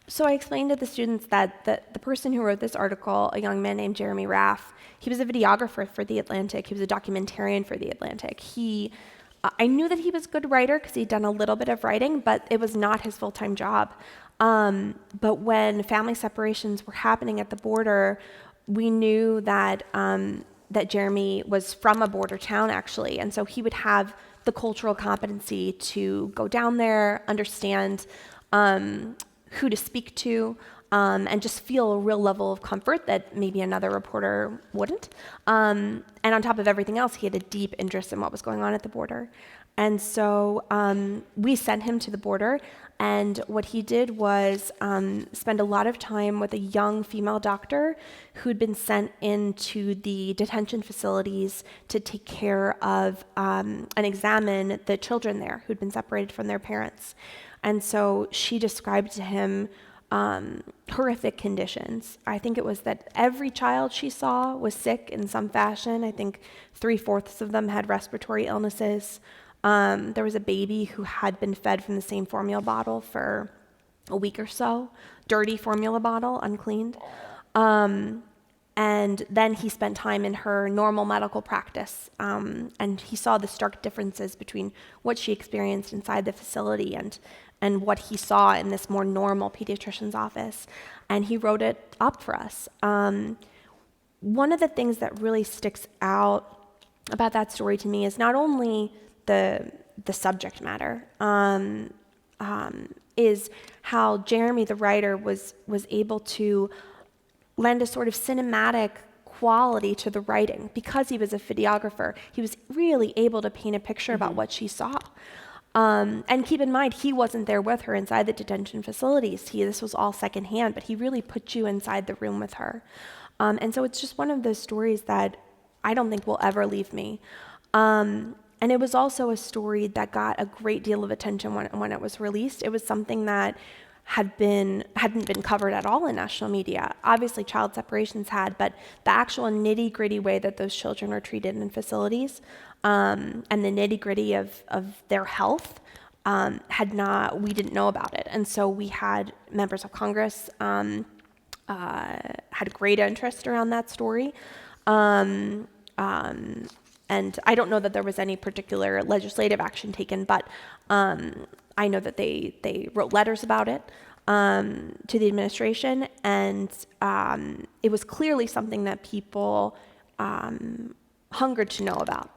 So I explained to the students that the person who wrote this article, a young man named Jeremy Raff, he was a videographer for The Atlantic. He was a documentarian for The Atlantic. I knew that he was a good writer because he'd done a little bit of writing, but it was not his full-time job. But when family separations were happening at the border, we knew that that Jeremy was from a border town, actually, and so he would have the cultural competency to go down there, understand who to speak to, and just feel a real level of comfort that maybe another reporter wouldn't. And on top of everything else, he had a deep interest in what was going on at the border. And so we sent him to the border, and what he did was spend a lot of time with a young female doctor who'd been sent into the detention facilities to take care of and examine the children there who'd been separated from their parents. And so she described to him horrific conditions. I think it was that every child she saw was sick in some fashion. I think 3/4 of them had respiratory illnesses. There was a baby who had been fed from the same formula bottle for a week or so, dirty formula bottle, uncleaned. And then he spent time in her normal medical practice, and he saw the stark differences between what she experienced inside the facility and what he saw in this more normal pediatrician's office. And he wrote it up for us. One of the things that really sticks out about that story to me is not only the subject matter, is how Jeremy, the writer, was able to lend a sort of cinematic quality to the writing. Because he was a videographer, he was really able to paint a picture about what she saw. And keep in mind, he wasn't there with her inside the detention facilities. This was all secondhand, but he really put you inside the room with her. And so it's just one of those stories that I don't think will ever leave me. And it was also a story that got a great deal of attention when it was released. It was something that hadn't been covered at all in national media. Obviously, child separations had, but the actual nitty-gritty way that those children are treated in facilities, and the nitty-gritty of their health, we didn't know about it. And so we had members of Congress had great interest around that story. And I don't know that there was any particular legislative action taken, but I know that they wrote letters about it to the administration, and it was clearly something that people hungered to know about.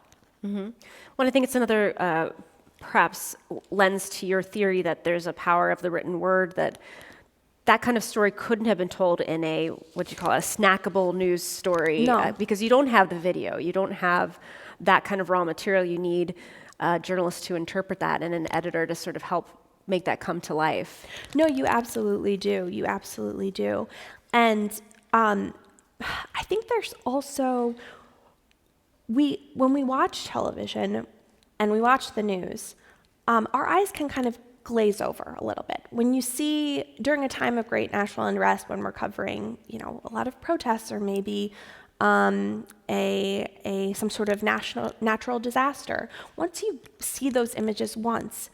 Mm-hmm. Well, I think it's another perhaps lens to your theory that there's a power of the written word, that kind of story couldn't have been told in a, what you call a snackable news story. No. Because you don't have the video. You don't have that kind of raw material. You need journalists to interpret that and an editor to sort of help make that come to life. No, you absolutely do. You absolutely do. And I think there's also, when we watch television and we watch the news, our eyes can kind of glaze over a little bit. When you see, during a time of great national unrest, when we're covering, a lot of protests or maybe some sort of natural disaster, once you see those images once,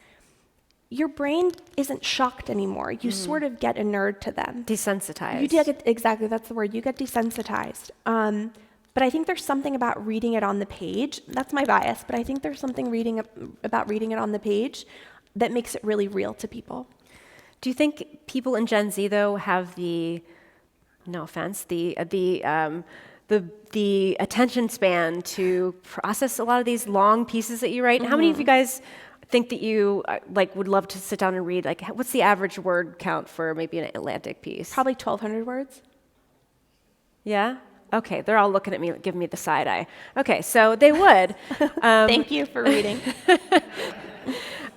your brain isn't shocked anymore. You sort of get inured to them. Desensitized. You get, exactly, that's the word. You get desensitized. But I think there's something about reading it on the page. That's my bias, but I think there's something about reading it on the page that makes it really real to people. Do you think people in Gen Z, though, have the attention span to process a lot of these long pieces that you write? Mm-hmm. How many of you guys think that you would love to sit down and read? What's the average word count for maybe an Atlantic piece? Probably 1,200 words. Yeah? Okay, they're all looking at me, giving me the side eye. Okay, so they would. Thank you for reading.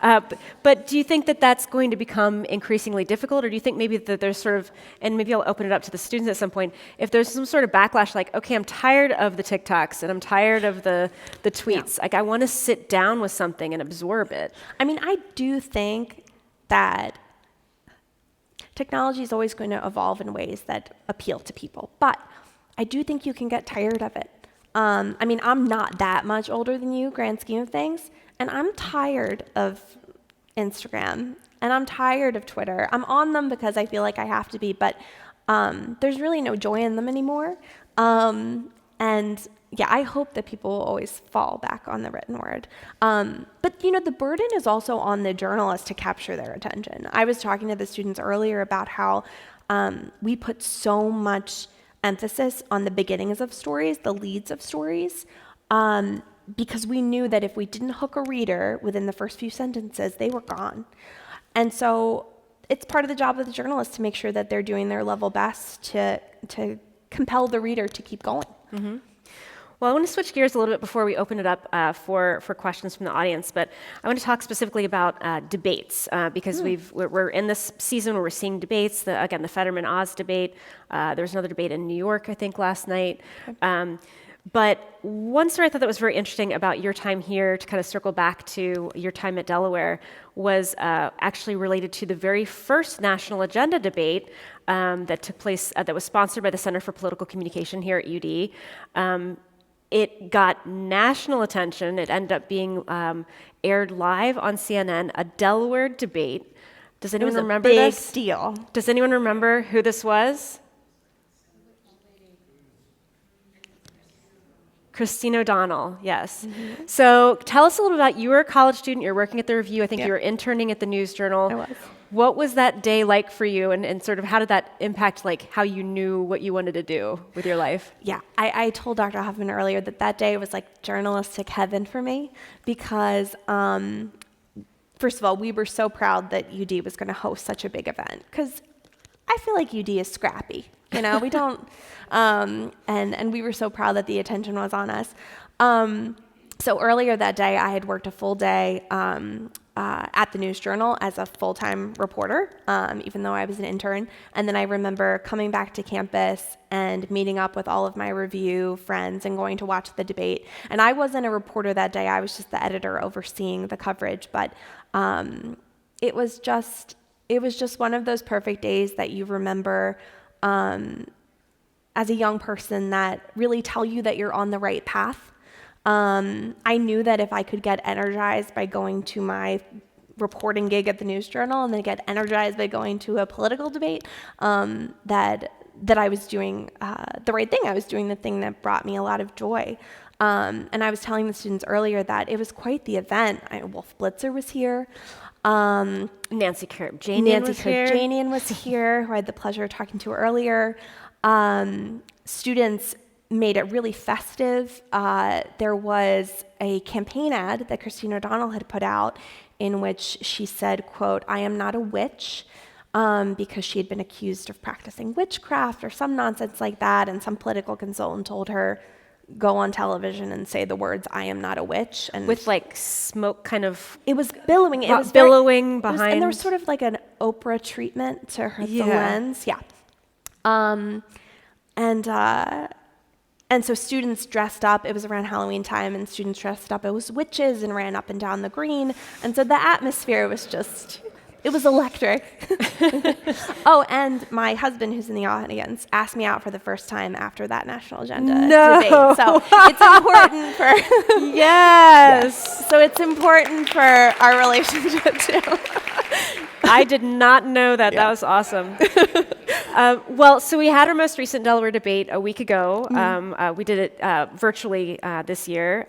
But do you think that that's going to become increasingly difficult, or do you think maybe that there's sort of, and maybe I'll open it up to the students at some point, if there's some sort of backlash, okay, I'm tired of the TikToks and I'm tired of the tweets. Yeah. I want to sit down with something and absorb it. I mean, I do think that technology is always going to evolve in ways that appeal to people, but I do think you can get tired of it. I mean, I'm not that much older than you, grand scheme of things, and I'm tired of Instagram, and I'm tired of Twitter. I'm on them because I feel like I have to be, but there's really no joy in them anymore. And yeah, I hope that people will always fall back on the written word. But the burden is also on the journalist to capture their attention. I was talking to the students earlier about how we put so much emphasis on the beginnings of stories, the leads of stories, because we knew that if we didn't hook a reader within the first few sentences, they were gone. And so it's part of the job of the journalist to make sure that they're doing their level best to compel the reader to keep going. Mm-hmm. Well, I want to switch gears a little bit before we open it up for questions from the audience, but I want to talk specifically about debates because we're in this season where we're seeing debates. The Fetterman-Oz debate. There was another debate in New York, I think, last night. But one story I thought that was very interesting about your time here, to kind of circle back to your time at Delaware, was actually related to the very first national agenda debate that took place, that was sponsored by the Center for Political Communication here at UD. It got national attention. It ended up being aired live on CNN, a Delaware debate. Does anyone remember this? It was a big deal. Does anyone remember who this was? Christine O'Donnell, yes. Mm-hmm. So tell us a little about, you were a college student, you were working at the Review, I think you were interning at the News Journal. I was. What was that day like for you, and sort of how did that impact how you knew what you wanted to do with your life? Yeah, I told Dr. Huffman earlier that day was like journalistic heaven for me, because first of all, we were so proud that UD was going to host such a big event, because I feel like UD is scrappy. We don't, and we were so proud that the attention was on us. So earlier that day, I had worked a full day at the News Journal as a full-time reporter, even though I was an intern. And then I remember coming back to campus and meeting up with all of my review friends and going to watch the debate. And I wasn't a reporter that day. I was just the editor overseeing the coverage. But it was just one of those perfect days that you remember as a young person that really tell you that you're on the right path. I knew that if I could get energized by going to my reporting gig at the News Journal and then get energized by going to a political debate, that I was doing the right thing. I was doing the thing that brought me a lot of joy. And I was telling the students earlier that it was quite the event. Wolf Blitzer was here. Nancy Karp-Janian was here, who I had the pleasure of talking to earlier. Students made it really festive. There was a campaign ad that Christine O'Donnell had put out in which she said, quote, "I am not a witch," because she had been accused of practicing witchcraft or some nonsense like that, and some political consultant told her, go on television and say the words, "I am not a witch." And with like smoke kind of... It was billowing. It was billowing behind... and there was sort of like an Oprah treatment to her, the lens. Yeah. And so students dressed up. It was around Halloween time, and students dressed up as witches and ran up and down the green. And so the atmosphere was just, it was electric. Oh, and my husband, who's in the audience, asked me out for the first time after that national agenda debate. So it's important for... Yes. So it's important for our relationship, too. I did not know that. Yeah. That was awesome. Well, so we had our most recent Delaware debate a week ago. We did it virtually this year.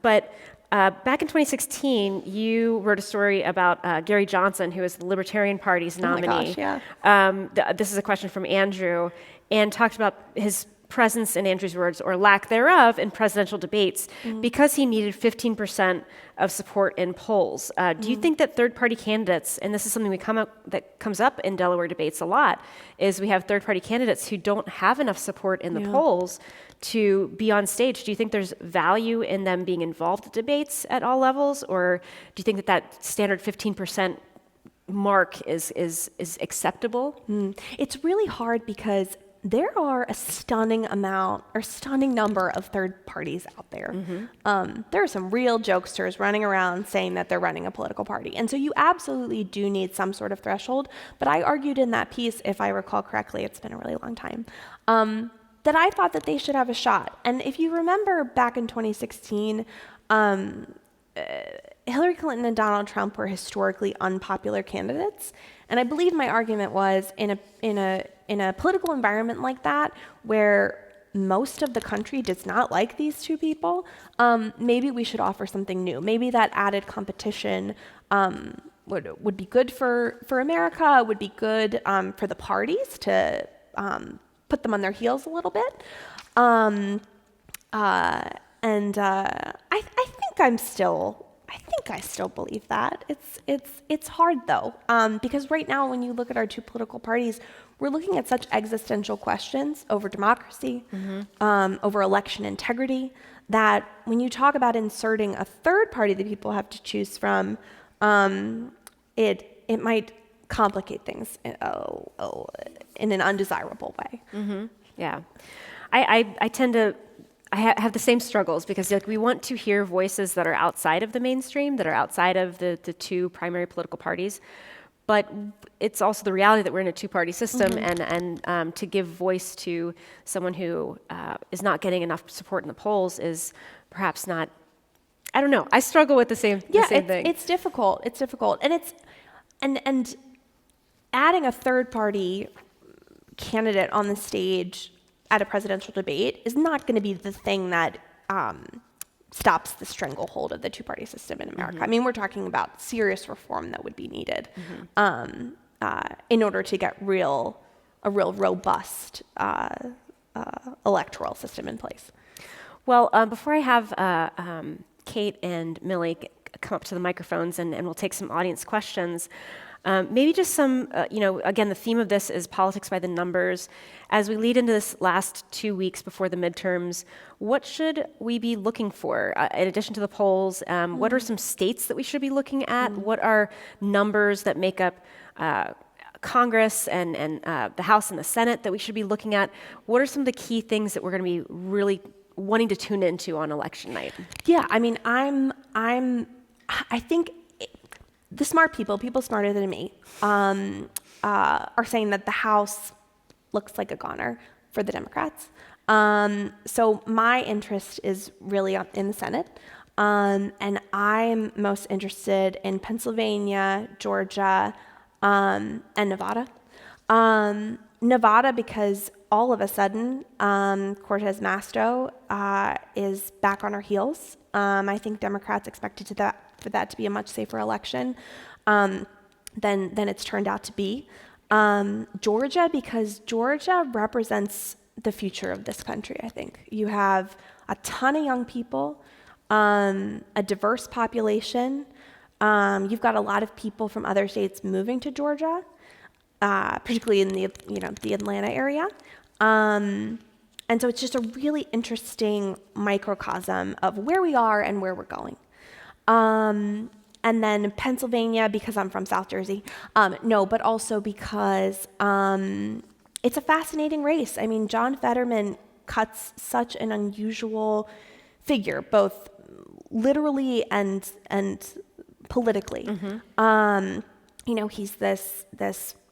But back in 2016, you wrote a story about Gary Johnson, who is the Libertarian Party's nominee. Oh my gosh, yeah. This is a question from Andrew, and talked about his presence, in Andrew's words, or lack thereof, in presidential debates because he needed 15% of support in polls. Do you think that third-party candidates, and this is something that comes up in Delaware debates a lot, is we have third-party candidates who don't have enough support in the polls to be on stage? Do you think there's value in them being involved in debates at all levels, or do you think that standard 15% mark is acceptable? It's really hard because there are a stunning number of third parties out there. There are some real jokesters running around saying that they're running a political party. And so you absolutely do need some sort of threshold. But I argued in that piece, if I recall correctly, it's been a really long time, that I thought that they should have a shot. And if you remember back in 2016, Hillary Clinton and Donald Trump were historically unpopular candidates. And I believe my argument was in a political environment like that, where most of the country does not like these two people, maybe we should offer something new. Maybe that added competition would be good for America, would be good for the parties to put them on their heels a little bit. I think I still believe that. It's hard though, because right now when you look at our two political parties, we're looking at such existential questions over democracy, over election integrity, that when you talk about inserting a third party that people have to choose from, it might complicate things in an undesirable way. Yeah, I tend to. I have the same struggles because we want to hear voices that are outside of the mainstream, that are outside of the two primary political parties. But it's also the reality that we're in a two-party system, and to give voice to someone who is not getting enough support in the polls is perhaps not. I don't know. I struggle with the same thing. It's difficult. It's difficult, and adding a third-party candidate on the stage at a presidential debate is not going to be the thing that stops the stranglehold of the two-party system in America. I mean, we're talking about serious reform that would be needed in order to get a real robust electoral system in place. Well, before I have Kate and Millie come up to the microphones and we'll take some audience questions. Maybe just some, again, the theme of this is politics by the numbers. As we lead into this last 2 weeks before the midterms, what should we be looking for? In addition to the polls, what are some states that we should be looking at? What are numbers that make up Congress and the House and the Senate that we should be looking at? What are some of the key things that we're going to be really wanting to tune into on election night? Yeah, I mean, I think the smart people smarter than me, are saying that the House looks like a goner for the Democrats. So my interest is really in the Senate. And I'm most interested in Pennsylvania, Georgia, and Nevada. Nevada, because all of a sudden, Cortez Masto is back on her heels. I think Democrats expected for that to be a much safer election than it's turned out to be. Georgia, because Georgia represents the future of this country, I think. You have a ton of young people, a diverse population. You've got a lot of people from other states moving to Georgia, particularly in the Atlanta area. And so it's just a really interesting microcosm of where we are and where we're going. And then Pennsylvania, because I'm from South Jersey, but also because it's a fascinating race. I mean, John Fetterman cuts such an unusual figure, both literally and politically. He's this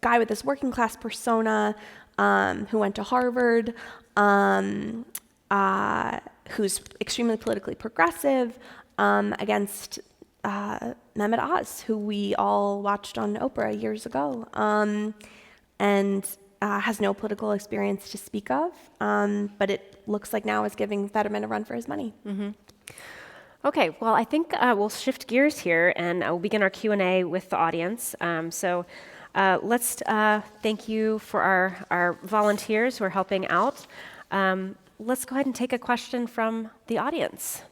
guy with this working class persona who went to Harvard, who's extremely politically progressive, against Mehmet Oz, who we all watched on Oprah years ago, and has no political experience to speak of, but it looks like now is giving Fetterman a run for his money. Okay, well, I think we'll shift gears here and we'll begin our Q&A with the audience. So let's thank you for our volunteers who are helping out. Let's go ahead and take a question from the audience.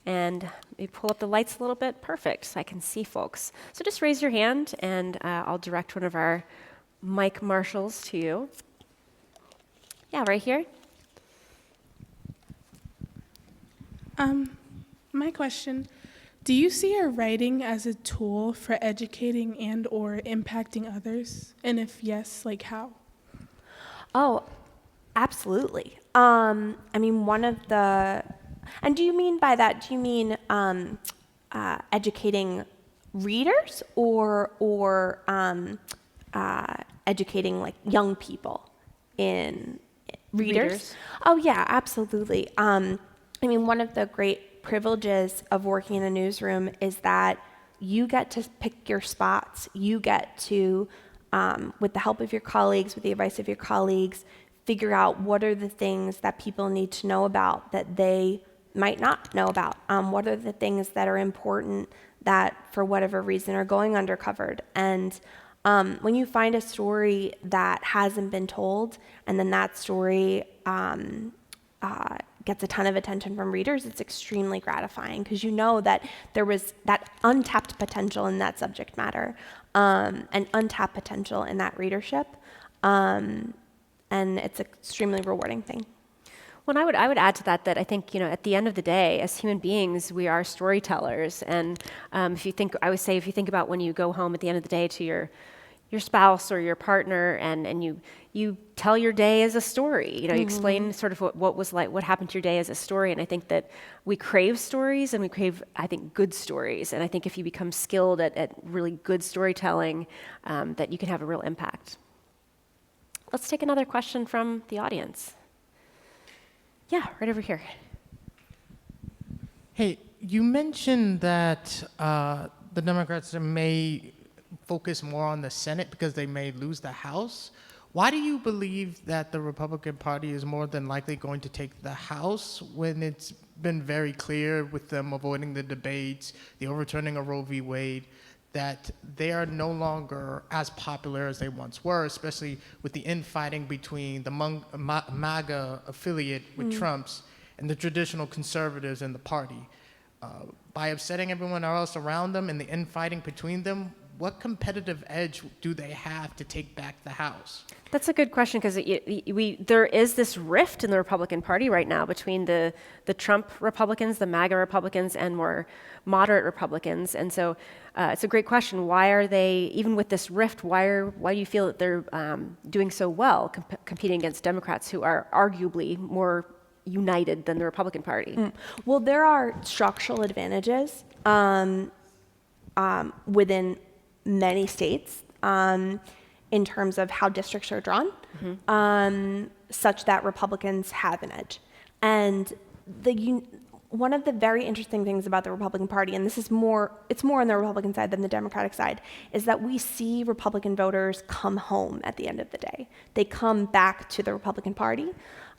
And we pull up the lights a little bit. Perfect, so I can see folks. So just raise your hand and I'll direct one of our mic marshals to you. Yeah, right here. My question, do you see your writing as a tool for educating and or impacting others? And if yes, like how? Oh, absolutely. I mean, and do you mean by that, educating readers or educating like young people in readers? Oh yeah, absolutely. I mean, one of the great privileges of working in a newsroom is that you get to pick your spots. You get to, with the help of your colleagues, with the advice of your colleagues, figure out what are the things that people need to know about that they might not know about. What are the things that are important that, for whatever reason, are going undercovered. And when you find a story that hasn't been told, and then that story gets a ton of attention from readers, it's extremely gratifying because you know that there was that untapped potential in that subject matter, and untapped potential in that readership, and it's an extremely rewarding thing. Well, I would add to that I think, at the end of the day, as human beings, we are storytellers. And if you think about when you go home at the end of the day to your spouse or your partner, and you tell your day as a story, you explain sort of what happened to your day as a story. And I think that we crave stories, and we crave, I think, good stories. And I think if you become skilled at really good storytelling, that you can have a real impact. Let's take another question from the audience. Yeah, right over here. Hey, you mentioned that the Democrats may focus more on the Senate because they may lose the House. Why do you believe that the Republican Party is more than likely going to take the House when it's been very clear with them avoiding the debates, the overturning of Roe v. Wade, that they are no longer as popular as they once were, especially with the infighting between the MAGA affiliate with Trump's and the traditional conservatives in the party? by upsetting everyone else around them and the infighting between them, what competitive edge do they have to take back the House? That's a good question, because there is this rift in the Republican Party right now between the Trump Republicans, the MAGA Republicans, and more moderate Republicans. And so it's a great question. Why are they, even with this rift, why do you feel that they're doing so well competing against Democrats who are arguably more united than the Republican Party? Well, there are structural advantages within many states in terms of how districts are drawn, such that Republicans have an edge. And one of the very interesting things about the Republican Party, and it's more on the Republican side than the Democratic side, is that we see Republican voters come home at the end of the day. They come back to the Republican Party.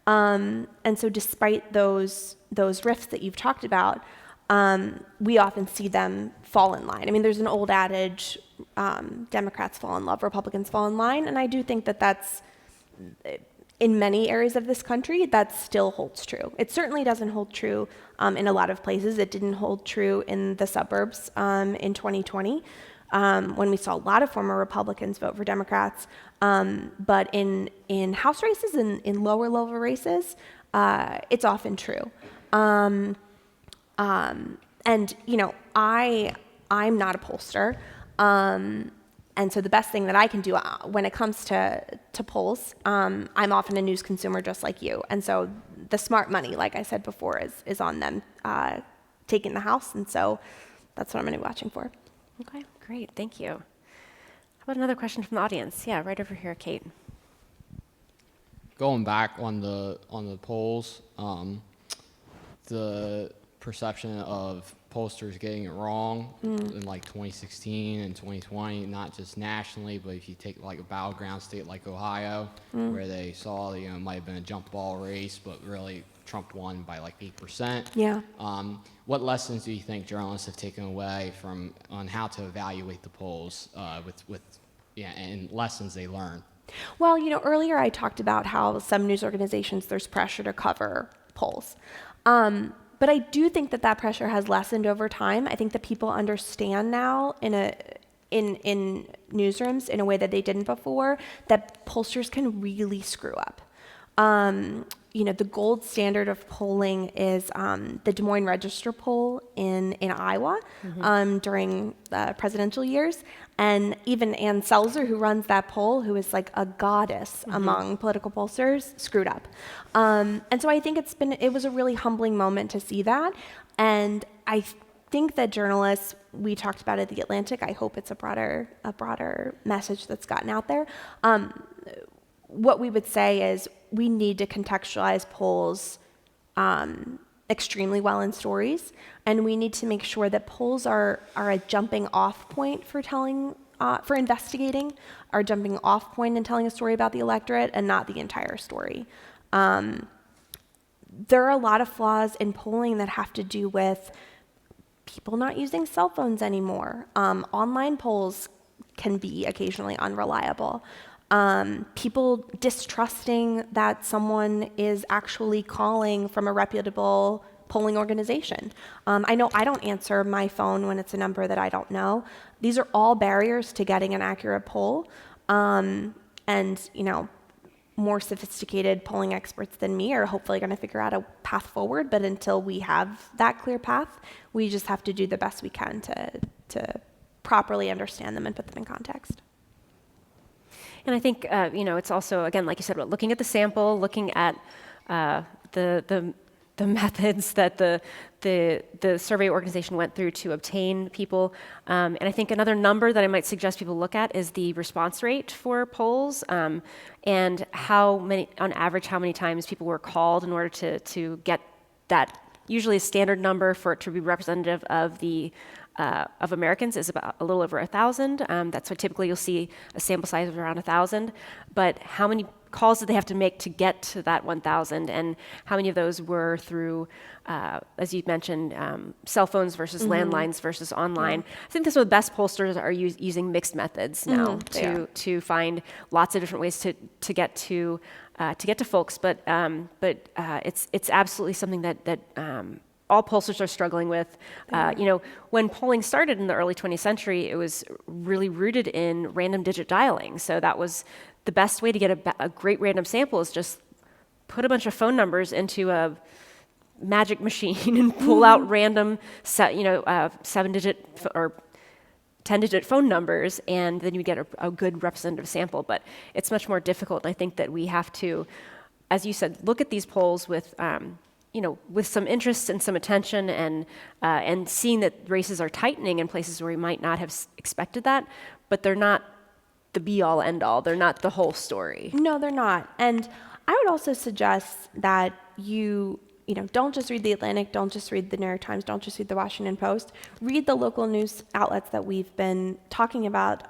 And so despite those rifts that you've talked about, we often see them fall in line. I mean, there's an old adage, Democrats fall in love, Republicans fall in line, and I do think that that's, in many areas of this country, that still holds true. It certainly doesn't hold true in a lot of places. It didn't hold true in the suburbs in 2020, when we saw a lot of former Republicans vote for Democrats. But in House races and in lower level races, it's often true. And I'm not a pollster, and so the best thing that I can do when it comes to polls, I'm often a news consumer just like you, and so the smart money, like I said before, is on them taking the House, and so that's what I'm going to be watching for. Okay, great, thank you. How about another question from the audience? Yeah, right over here, Kate. Going back on the polls, the perception of pollsters getting it wrong in like 2016 and 2020, not just nationally, but if you take like a battleground state like Ohio, where they saw it might have been a jump ball race, but really Trump won by like 8%. Yeah. What lessons do you think journalists have taken away on how to evaluate the polls and lessons they learned? Well, earlier I talked about how some news organizations, there's pressure to cover polls. But I do think that pressure has lessened over time. I think that people understand now in newsrooms in a way that they didn't before, that pollsters can really screw up. The gold standard of polling is the Des Moines Register poll in Iowa during the presidential years. And even Ann Selzer, who runs that poll, who is like a goddess among political pollsters, screwed up. And so I think it was a really humbling moment to see that. And I think that journalists, we talked about it at The Atlantic, I hope it's a broader message that's gotten out there. What we would say is we need to contextualize polls extremely well in stories, and we need to make sure that polls are a jumping off point for investigating, are jumping off point in telling a story about the electorate and not the entire story. There are a lot of flaws in polling that have to do with people not using cell phones anymore. Online polls can be occasionally unreliable. People distrusting that someone is actually calling from a reputable polling organization. I know I don't answer my phone when it's a number that I don't know. These are all barriers to getting an accurate poll. And, more sophisticated polling experts than me are hopefully going to figure out a path forward. But until we have that clear path, we just have to do the best we can to properly understand them and put them in context. And I think, it's also, again, like you said, about looking at the sample, looking at the methods that the survey organization went through to obtain people. And I think another number that I might suggest people look at is the response rate for polls, and on average, how many times people were called in order to get that. Usually a standard number for it to be representative of of Americans is about a little over 1,000. That's why typically you'll see a sample size of around 1,000. But how many calls did they have to make to get to that 1,000? And how many of those were through, as you mentioned, cell phones versus landlines versus online? I think that's what the best pollsters are using mixed methods now to find lots of different ways to get to folks. But it's absolutely something that all pollsters are struggling with. When polling started in the early 20th century, it was really rooted in random digit dialing. So that was the best way to get a great random sample, is just put a bunch of phone numbers into a magic machine and pull out random 7-digit or 10-digit phone numbers, and then you get a good representative sample. But it's much more difficult. And I think that we have to, as you said, look at these polls with with some interest and some attention, and seeing that races are tightening in places where we might not have expected that, but they're not the be-all, end-all. They're not the whole story. No, they're not. And I would also suggest that you don't just read The Atlantic, don't just read the New York Times, don't just read the Washington Post. Read the local news outlets that we've been talking about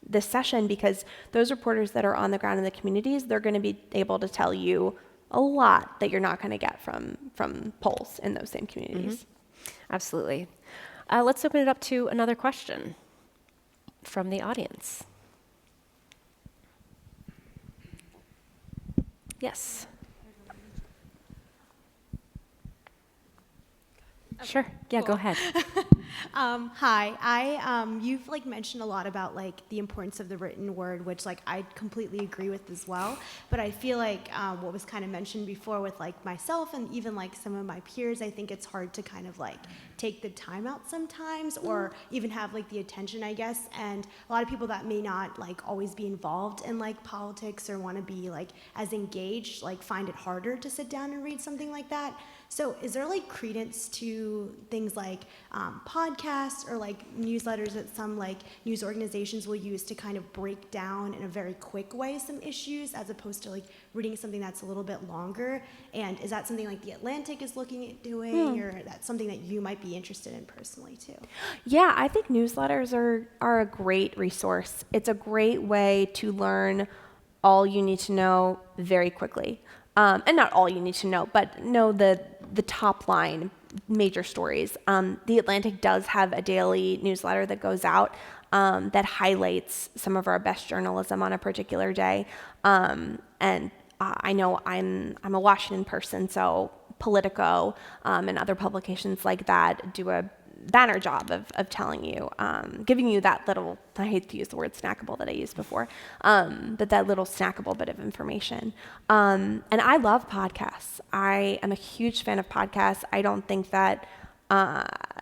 this session, because those reporters that are on the ground in the communities, they're going to be able to tell you a lot that you're not going to get from polls in those same communities. Mm-hmm. Absolutely. Let's open it up to another question from the audience. Yes. Sure. Yeah, Go ahead. Hi. You've mentioned a lot about the importance of the written word, which I completely agree with as well. But I feel what was kind of mentioned before with myself and even some of my peers, I think it's hard to kind of take the time out sometimes, or even have the attention, I guess. And a lot of people that may not always be involved in politics or want to be as engaged, find it harder to sit down and read something like that. So is there credence to things like podcasts or newsletters that some news organizations will use to kind of break down in a very quick way some issues, as opposed to reading something that's a little bit longer? And is that something The Atlantic is looking at doing, or that's something that you might be interested in personally too? Yeah, I think newsletters are a great resource. It's a great way to learn all you need to know very quickly. And not all you need to know, but know the top line major stories. The Atlantic does have a daily newsletter that goes out that highlights some of our best journalism on a particular day. And I know I'm a Washington person, so Politico and other publications like that do a banner job of telling you, giving you that little, I hate to use the word snackable that I used before, but that little snackable bit of information. And I love podcasts. I am a huge fan of podcasts. I don't think that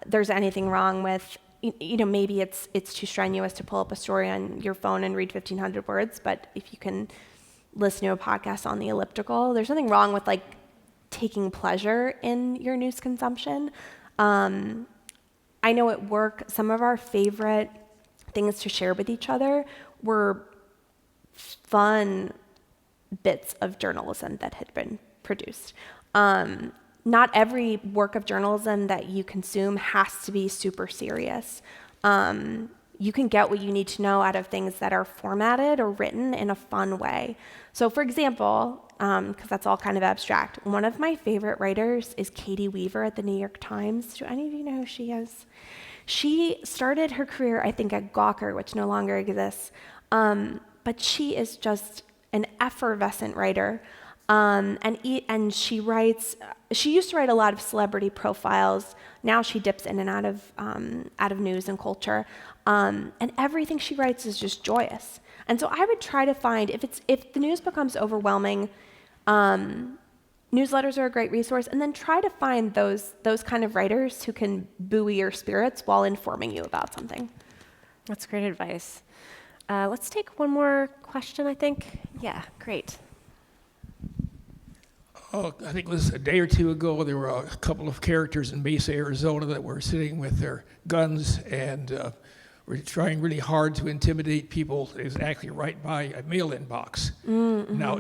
there's anything wrong with, maybe it's too strenuous to pull up a story on your phone and read 1,500 words, but if you can listen to a podcast on the elliptical, there's nothing wrong with taking pleasure in your news consumption. I know at work, some of our favorite things to share with each other were fun bits of journalism that had been produced. Not every work of journalism that you consume has to be super serious. You can get what you need to know out of things that are formatted or written in a fun way. So for example, because that's all kind of abstract, one of my favorite writers is Katie Weaver at the New York Times. Do any of you know who she is? She started her career, I think, at Gawker, which no longer exists. But she is just an effervescent writer. And she used to write a lot of celebrity profiles. Now she dips in and out of news and culture. And everything she writes is just joyous. And so I would try to find, if the news becomes overwhelming, newsletters are a great resource, and then try to find those kind of writers who can buoy your spirits while informing you about something. That's great advice. Let's take one more question, I think. Yeah, great. I think it was a day or two ago, there were a couple of characters in Mesa, Arizona that were sitting with their guns and were trying really hard to intimidate people exactly right by a mail-in box. Mm-hmm. Now,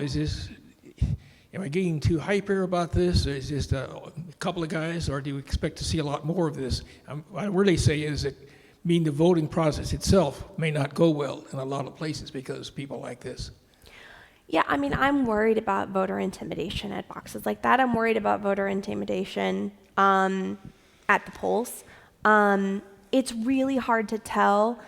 am I getting too hyper about this? Is this a couple of guys, or do you expect to see a lot more of this? What I really say is that the voting process itself may not go well in a lot of places because of people like this. Yeah, I'm worried about voter intimidation at boxes like that. I'm worried about voter intimidation at the polls. It's really hard to tell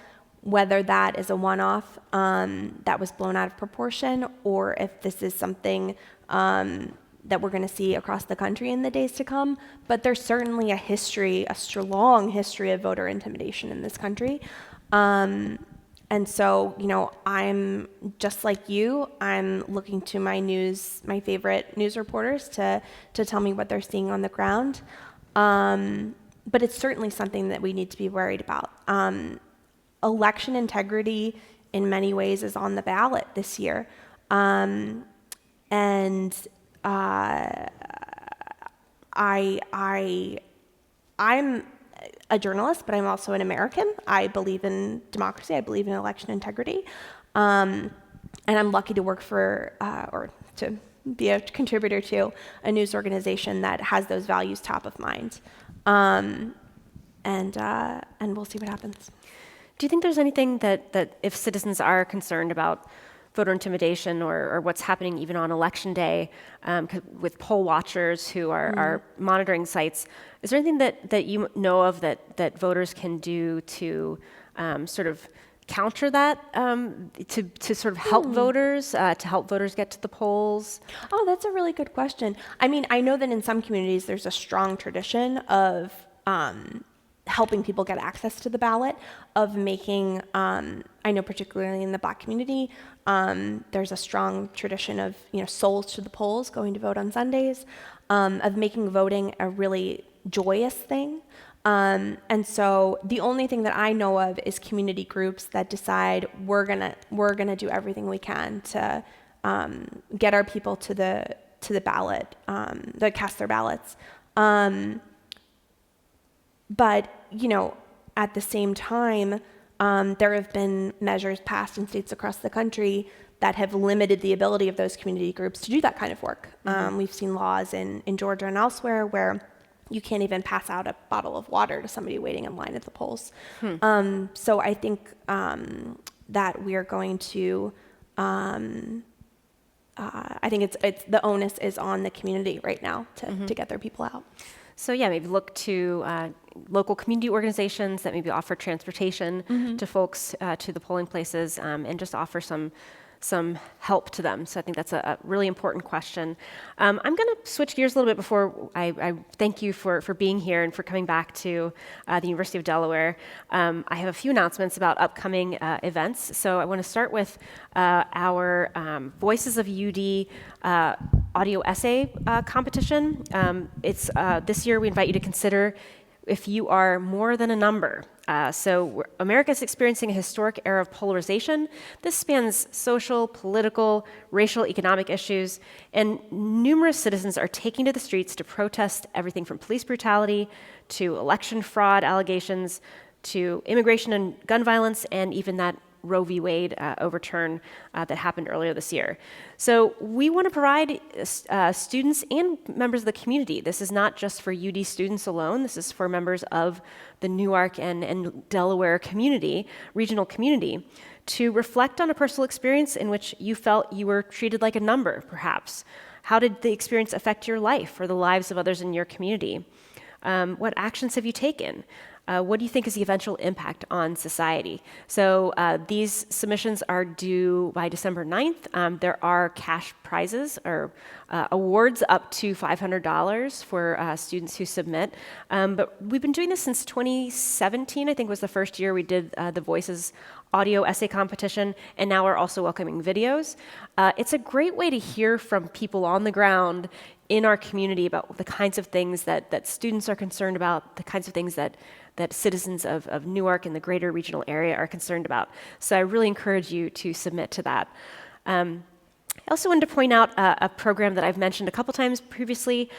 whether that is a one-off that was blown out of proportion, or if this is something that we're going to see across the country in the days to come, but there's certainly a long history of voter intimidation in this country. And so, I'm just like you. I'm looking to my favorite news reporters to tell me what they're seeing on the ground. But it's certainly something that we need to be worried about. Election integrity, in many ways, is on the ballot this year, and I'm a journalist, but I'm also an American. I believe in democracy. I believe in election integrity. And I'm lucky to work for, or to be a contributor to a news organization that has those values top of mind. And we'll see what happens. Do you think there's anything that if citizens are concerned about voter intimidation or what's happening even on election day with poll watchers who are monitoring sites, is there anything that you know of that voters can do to sort of counter that, to sort of help voters, to help voters get to the polls? Oh, that's a really good question. I mean, I know that in some communities there's a strong tradition of helping people get access to the ballot, of making, I know particularly in the Black community, there's a strong tradition of, souls to the polls, going to vote on Sundays, of making voting a really joyous thing. And so the only thing that I know of is community groups that decide we're gonna do everything we can to get our people to the ballot, that cast their ballots. But, at the same time, there have been measures passed in states across the country that have limited the ability of those community groups to do that kind of work. We've seen laws in Georgia and elsewhere where you can't even pass out a bottle of water to somebody waiting in line at the polls. So I think that we are going to, I think it's the onus is on the community right now to get their people out. So yeah, maybe look to local community organizations that maybe offer transportation to folks to the polling places, and just offer some help to them. So I think that's a really important question. I'm going to switch gears a little bit before I thank you for being here and for coming back to the University of Delaware. I have a few announcements about upcoming events. So I want to start with our Voices of UD audio essay competition. It's this year we invite you to consider if you are more than a number. So America is experiencing a historic era of polarization. This spans social, political, racial, economic issues, and numerous citizens are taking to the streets to protest everything from police brutality to election fraud allegations to immigration and gun violence, and even that Roe v. Wade overturn that happened earlier this year. So we want to provide students and members of the community. This is not just for UD students alone. This is for members of the Newark and Delaware community, regional community, to reflect on a personal experience in which you felt you were treated like a number, perhaps. How did the experience affect your life or the lives of others in your community? What actions have you taken? What do you think is the eventual impact on society? So these submissions are due by December 9th. There are cash prizes or awards up to $500 for students who submit. But we've been doing this since 2017, I think was the first year we did the Voices audio essay competition, and now we're also welcoming videos. It's a great way to hear from people on the ground in our community about the kinds of things that students are concerned about, the kinds of things that citizens of Newark and the greater regional area are concerned about. So I really encourage you to submit to that. I also wanted to point out a program that I've mentioned a couple times previously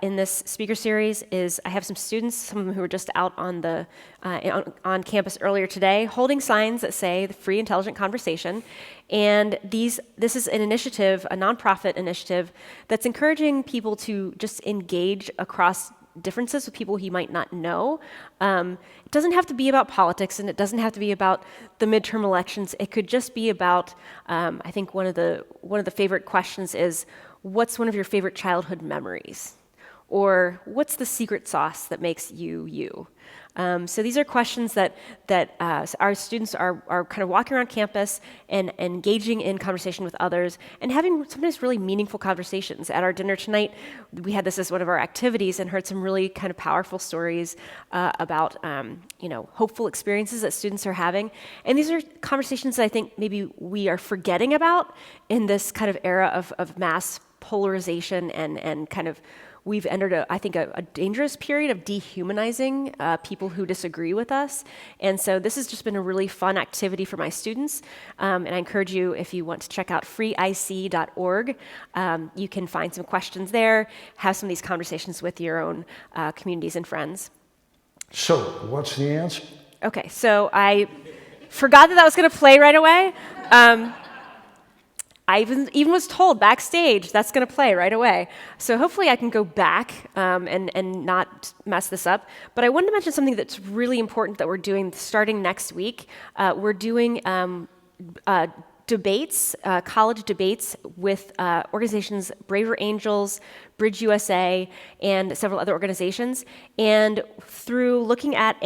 in this speaker series. Is I have some students, some of them who were just out on the on campus earlier today, holding signs that say the free intelligent conversation. And this is an initiative, a nonprofit initiative, that's encouraging people to just engage across differences with people who you might not know. It doesn't have to be about politics, and it doesn't have to be about the midterm elections. It could just be about, I think one of the favorite questions is, what's one of your favorite childhood memories? Or what's the secret sauce that makes you you? So these are questions that our students are kind of walking around campus and engaging in conversation with others and having sometimes really meaningful conversations. At our dinner tonight, we had this as one of our activities and heard some really kind of powerful stories about hopeful experiences that students are having. And these are conversations that I think maybe we are forgetting about in this kind of era of mass polarization and kind of we've entered, a dangerous period of dehumanizing people who disagree with us. And so this has just been a really fun activity for my students. And I encourage you, if you want to check out freeic.org, you can find some questions there, have some of these conversations with your own communities and friends. So, what's the answer? Okay, so I forgot that was going to play right away. I even was told backstage that's going to play right away. So hopefully I can go back and not mess this up. But I wanted to mention something that's really important that we're doing starting next week. We're doing debates, college debates with organizations Braver Angels, Bridge USA, and several other organizations. And through looking at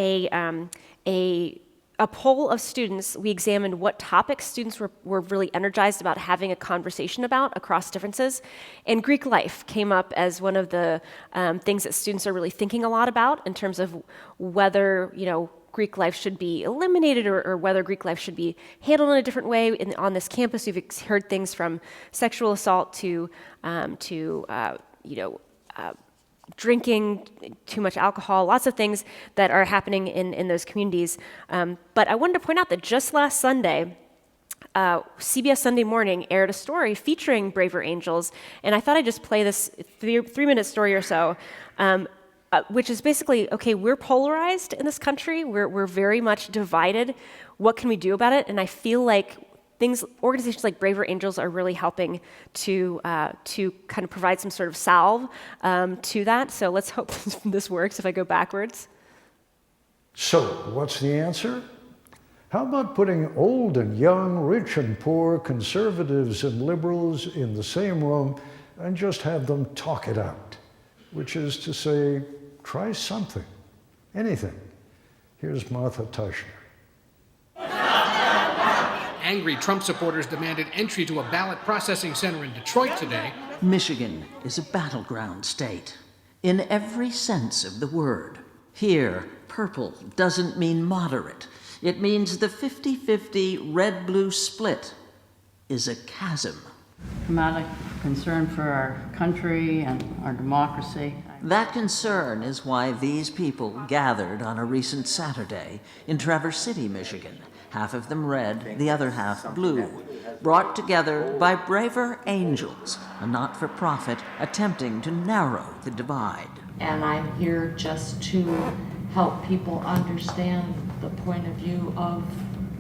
a poll of students, we examined what topics students were really energized about having a conversation about across differences. And Greek life came up as one of the things that students are really thinking a lot about in terms of whether, Greek life should be eliminated or whether Greek life should be handled in a different way. On this campus, we've heard things from sexual assault to drinking too much alcohol, lots of things that are happening in those communities. But I wanted to point out that just last Sunday, CBS Sunday Morning aired a story featuring Braver Angels, and I thought I'd just play this 3-minute story or so, which is basically, okay, we're polarized in this country, we're very much divided, what can we do about it? And I feel like organizations like Braver Angels are really helping to kind of provide some sort of salve to that. So let's hope this works if I go backwards. So, what's the answer? How about putting old and young, rich and poor, conservatives and liberals in the same room and just have them talk it out? Which is to say, try something, anything. Here's Martha Tushner. Angry Trump supporters demanded entry to a ballot processing center in Detroit today. Michigan is a battleground state, in every sense of the word. Here, purple doesn't mean moderate. It means the 50-50 red-blue split is a chasm. I'm out of concern for our country and our democracy. That concern is why these people gathered on a recent Saturday in Traverse City, Michigan. Half of them red, the other half blue, brought together by Braver Angels, a not-for-profit attempting to narrow the divide. And I'm here just to help people understand the point of view of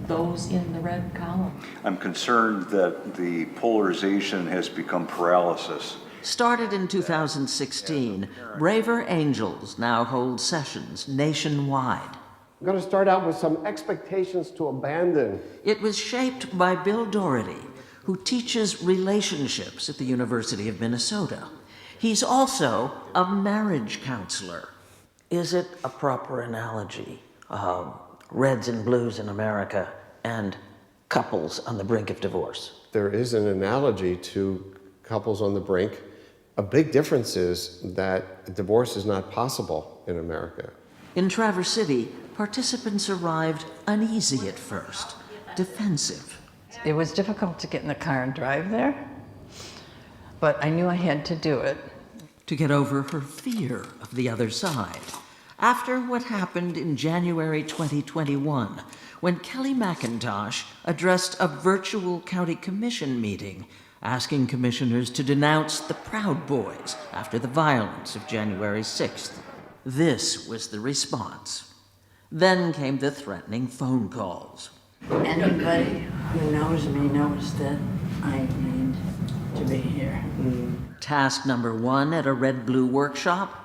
those in the red column. I'm concerned that the polarization has become paralysis. Started in 2016, Braver Angels now hold sessions nationwide. I'm going to start out with some expectations to abandon. It was shaped by Bill Doherty, who teaches relationships at the University of Minnesota. He's also a marriage counselor. Is it a proper analogy, reds and blues in America and couples on the brink of divorce? There is an analogy to couples on the brink. A big difference is that divorce is not possible in America. In Traverse City, participants arrived uneasy at first, defensive. It was difficult to get in the car and drive there, but I knew I had to do it. To get over her fear of the other side. After what happened in January 2021, when Kelly McIntosh addressed a virtual county commission meeting, asking commissioners to denounce the Proud Boys after the violence of January 6th. This was the response. Then came the threatening phone calls. Anybody who knows me knows that I need to be here. Task number 1 at a red-blue workshop.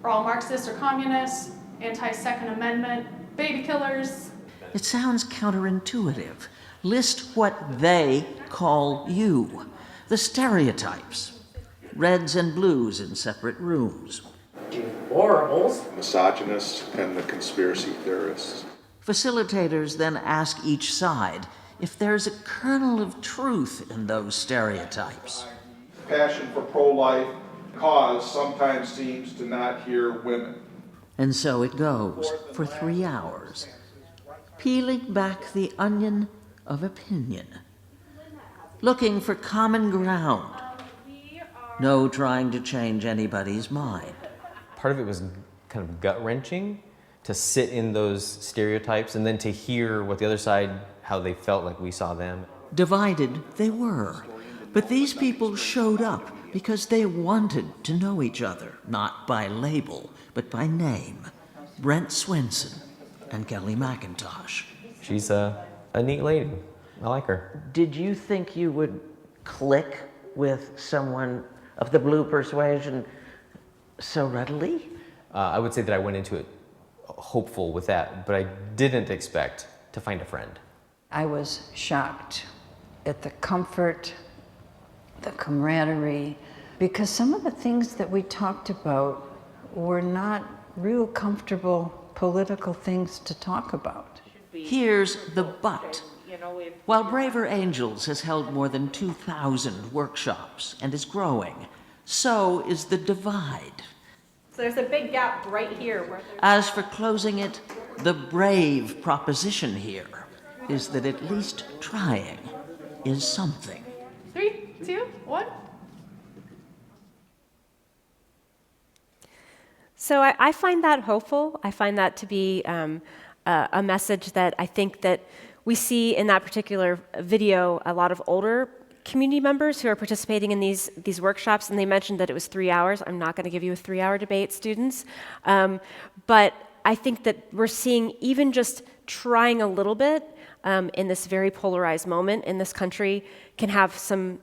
We're all Marxists or communists, anti-Second Amendment, baby killers. It sounds counterintuitive. List what they call you. The stereotypes. Reds and blues in separate rooms. deplorables, misogynists, and the conspiracy theorists. Facilitators then ask each side if there's a kernel of truth in those stereotypes. Passion for pro-life cause sometimes seems to not hear women. And so it goes for 3 hours, peeling back the onion of opinion, looking for common ground, no trying to change anybody's mind. Part of it was kind of gut-wrenching to sit in those stereotypes and then to hear what the other side, how they felt like we saw them. Divided they were, but these people showed up because they wanted to know each other, not by label, but by name. Brent Swenson and Kelly McIntosh. She's a neat lady. I like her. Did you think you would click with someone of the blue persuasion so readily? I would say that I went into it hopeful with that, but I didn't expect to find a friend. I was shocked at the comfort, the camaraderie, because some of the things that we talked about were not real comfortable political things to talk about. Here's the but. While Braver Angels has held more than 2,000 workshops and is growing, so is the divide. So there's a big gap right here. As for closing it, the brave proposition here is that at least trying is something. 3, 2, 1. So I find that hopeful. I find that to be a message that I think that we see in that particular video a lot of older community members who are participating in these workshops, and they mentioned that it was 3 hours. I'm not going to give you a 3-hour debate, students. But I think that we're seeing even just trying a little bit in this very polarized moment in this country can have some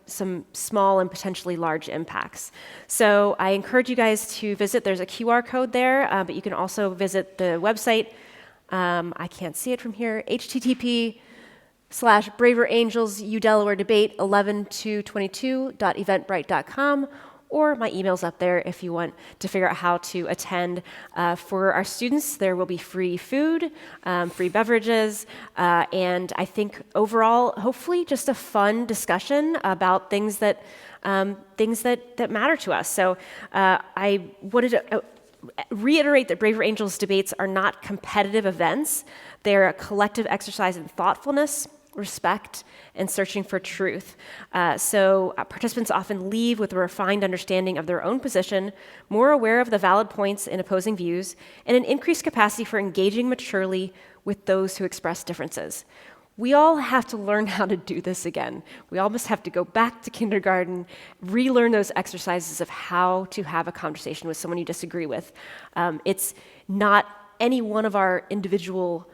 small and potentially large impacts. So I encourage you guys to visit. There's a QR code there, but you can also visit the website. I can't see it from here. http://BraverAngelsUDelaware Debate 11/2/22.eventbrite.com, or my email's up there if you want to figure out how to attend. For our students, there will be free food, free beverages, and I think overall, hopefully, just a fun discussion about things that matter to us. So I wanted to reiterate that Braver Angels debates are not competitive events. They're a collective exercise in thoughtfulness, respect, and searching for truth. So participants often leave with a refined understanding of their own position, more aware of the valid points in opposing views, and an increased capacity for engaging maturely with those who express differences. We all have to learn how to do this again. We all must have to go back to kindergarten, relearn those exercises of how to have a conversation with someone you disagree with. It's not any one of our individual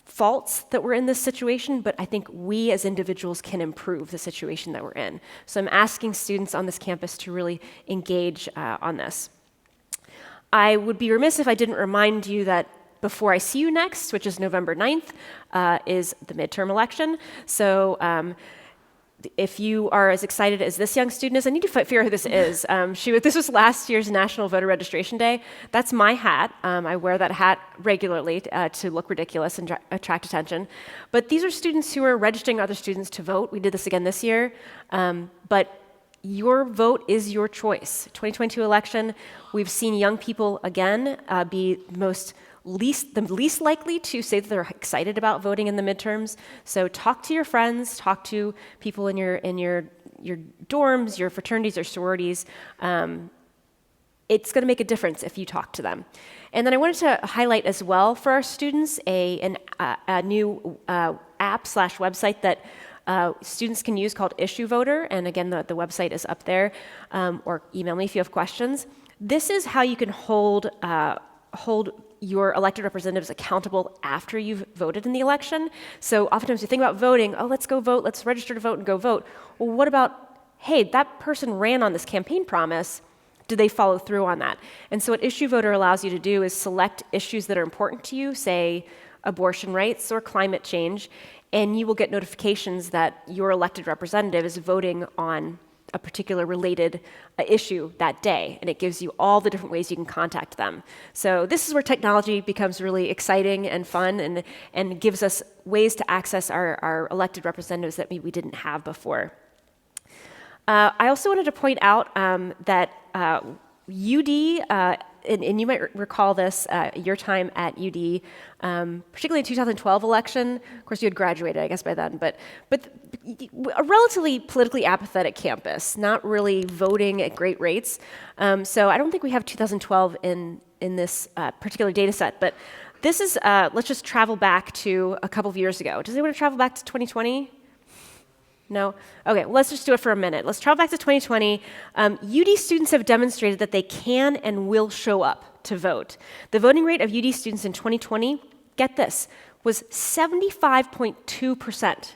faults that we're in this situation, but I think we as individuals can improve the situation that we're in. So I'm asking students on this campus to really engage on this. I would be remiss if I didn't remind you that before I see you next, which is November 9th, is the midterm election. So if you are as excited as this young student is, I need to figure out who this is. This was last year's National Voter Registration Day. That's my hat. I wear that hat regularly to look ridiculous and attract attention. But these are students who are registering other students to vote. We did this again this year. But your vote is your choice. 2022 election, we've seen young people again be the least likely to say that they're excited about voting in the midterms. So talk to your friends, talk to people in your dorms, your fraternities or sororities. It's going to make a difference if you talk to them. And then I wanted to highlight as well for our students a new app/website that students can use called Issue Voter. And again, the website is up there, or email me if you have questions. This is how you can hold your elected representatives accountable after you've voted in the election. So oftentimes you think about voting, oh, let's go vote, let's register to vote and go vote. Well, what about, hey, that person ran on this campaign promise, did they follow through on that? And so what Issue Voter allows you to do is select issues that are important to you, say abortion rights or climate change, and you will get notifications that your elected representative is voting on a particular related issue that day, and it gives you all the different ways you can contact them. So this is where technology becomes really exciting and fun, and gives us ways to access our elected representatives that maybe we didn't have before. I also wanted to point out that UD, and you might recall this, your time at UD, particularly in 2012 election. Of course, you had graduated, I guess, by then, but a relatively politically apathetic campus, not really voting at great rates. So I don't think we have 2012 in this particular data set, but this is, let's just travel back to a couple of years ago. Does anyone want to travel back to 2020? No? Okay, well, let's just do it for a minute. Let's travel back to 2020. UD students have demonstrated that they can and will show up to vote. The voting rate of UD students in 2020, get this, was 75.2%.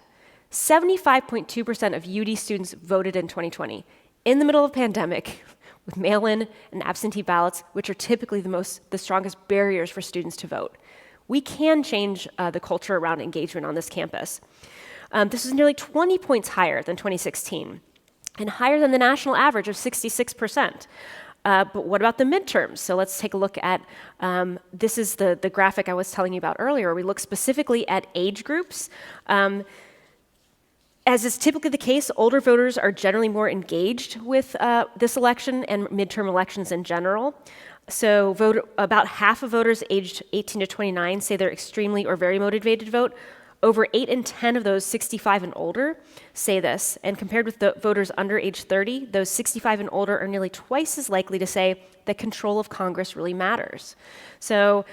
75.2% of UD students voted in 2020, in the middle of a pandemic, with mail-in and absentee ballots, which are typically the strongest barriers for students to vote. We can change the culture around engagement on this campus. This is nearly 20 points higher than 2016, and higher than the national average of 66%. But what about the midterms? So let's take a look at, this is the graphic I was telling you about earlier. We look specifically at age groups. As is typically the case, older voters are generally more engaged with this election and midterm elections in general. So about half of voters aged 18 to 29 say they're extremely or very motivated to vote. Over 8 in 10 of those 65 and older say this, and compared with the voters under age 30, those 65 and older are nearly twice as likely to say that control of Congress really matters. So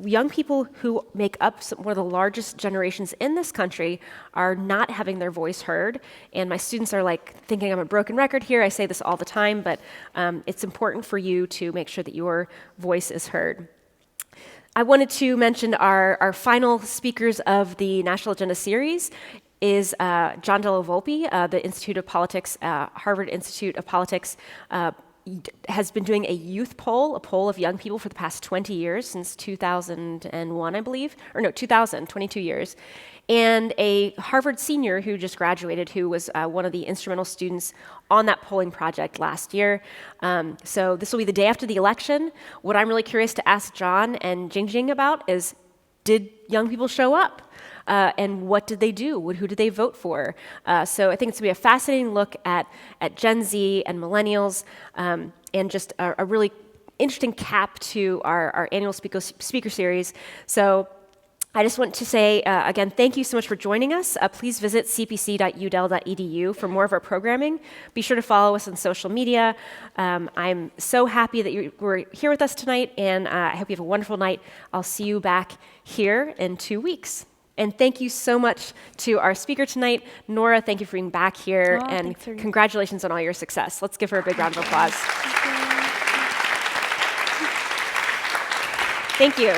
young people who make up one of the largest generations in this country are not having their voice heard, and my students are like thinking I'm a broken record here. I say this all the time, but it's important for you to make sure that your voice is heard. I wanted to mention our final speakers of the National Agenda series is John Della Volpe, the Institute of Politics, Harvard Institute of Politics, has been doing a youth poll, a poll of young people for the past 20 years, since 2001, I believe, or no, 2000, 22 years. And a Harvard senior who just graduated, who was one of the instrumental students on that polling project last year. So this will be the day after the election. What I'm really curious to ask John and Jingjing about is, did young people show up? And what did they do? Who did they vote for? So I think it's going to be a fascinating look at Gen Z and millennials, and just a really interesting cap to our annual speaker series. So I just want to say, again, thank you so much for joining us. Please visit cpc.udel.edu for more of our programming. Be sure to follow us on social media. I'm so happy that you were here with us tonight, and I hope you have a wonderful night. I'll see you back here in 2 weeks. And thank you so much to our speaker tonight. Nora, thank you for being back here, and congratulations on all your success. Let's give her a big round of applause. Thank you.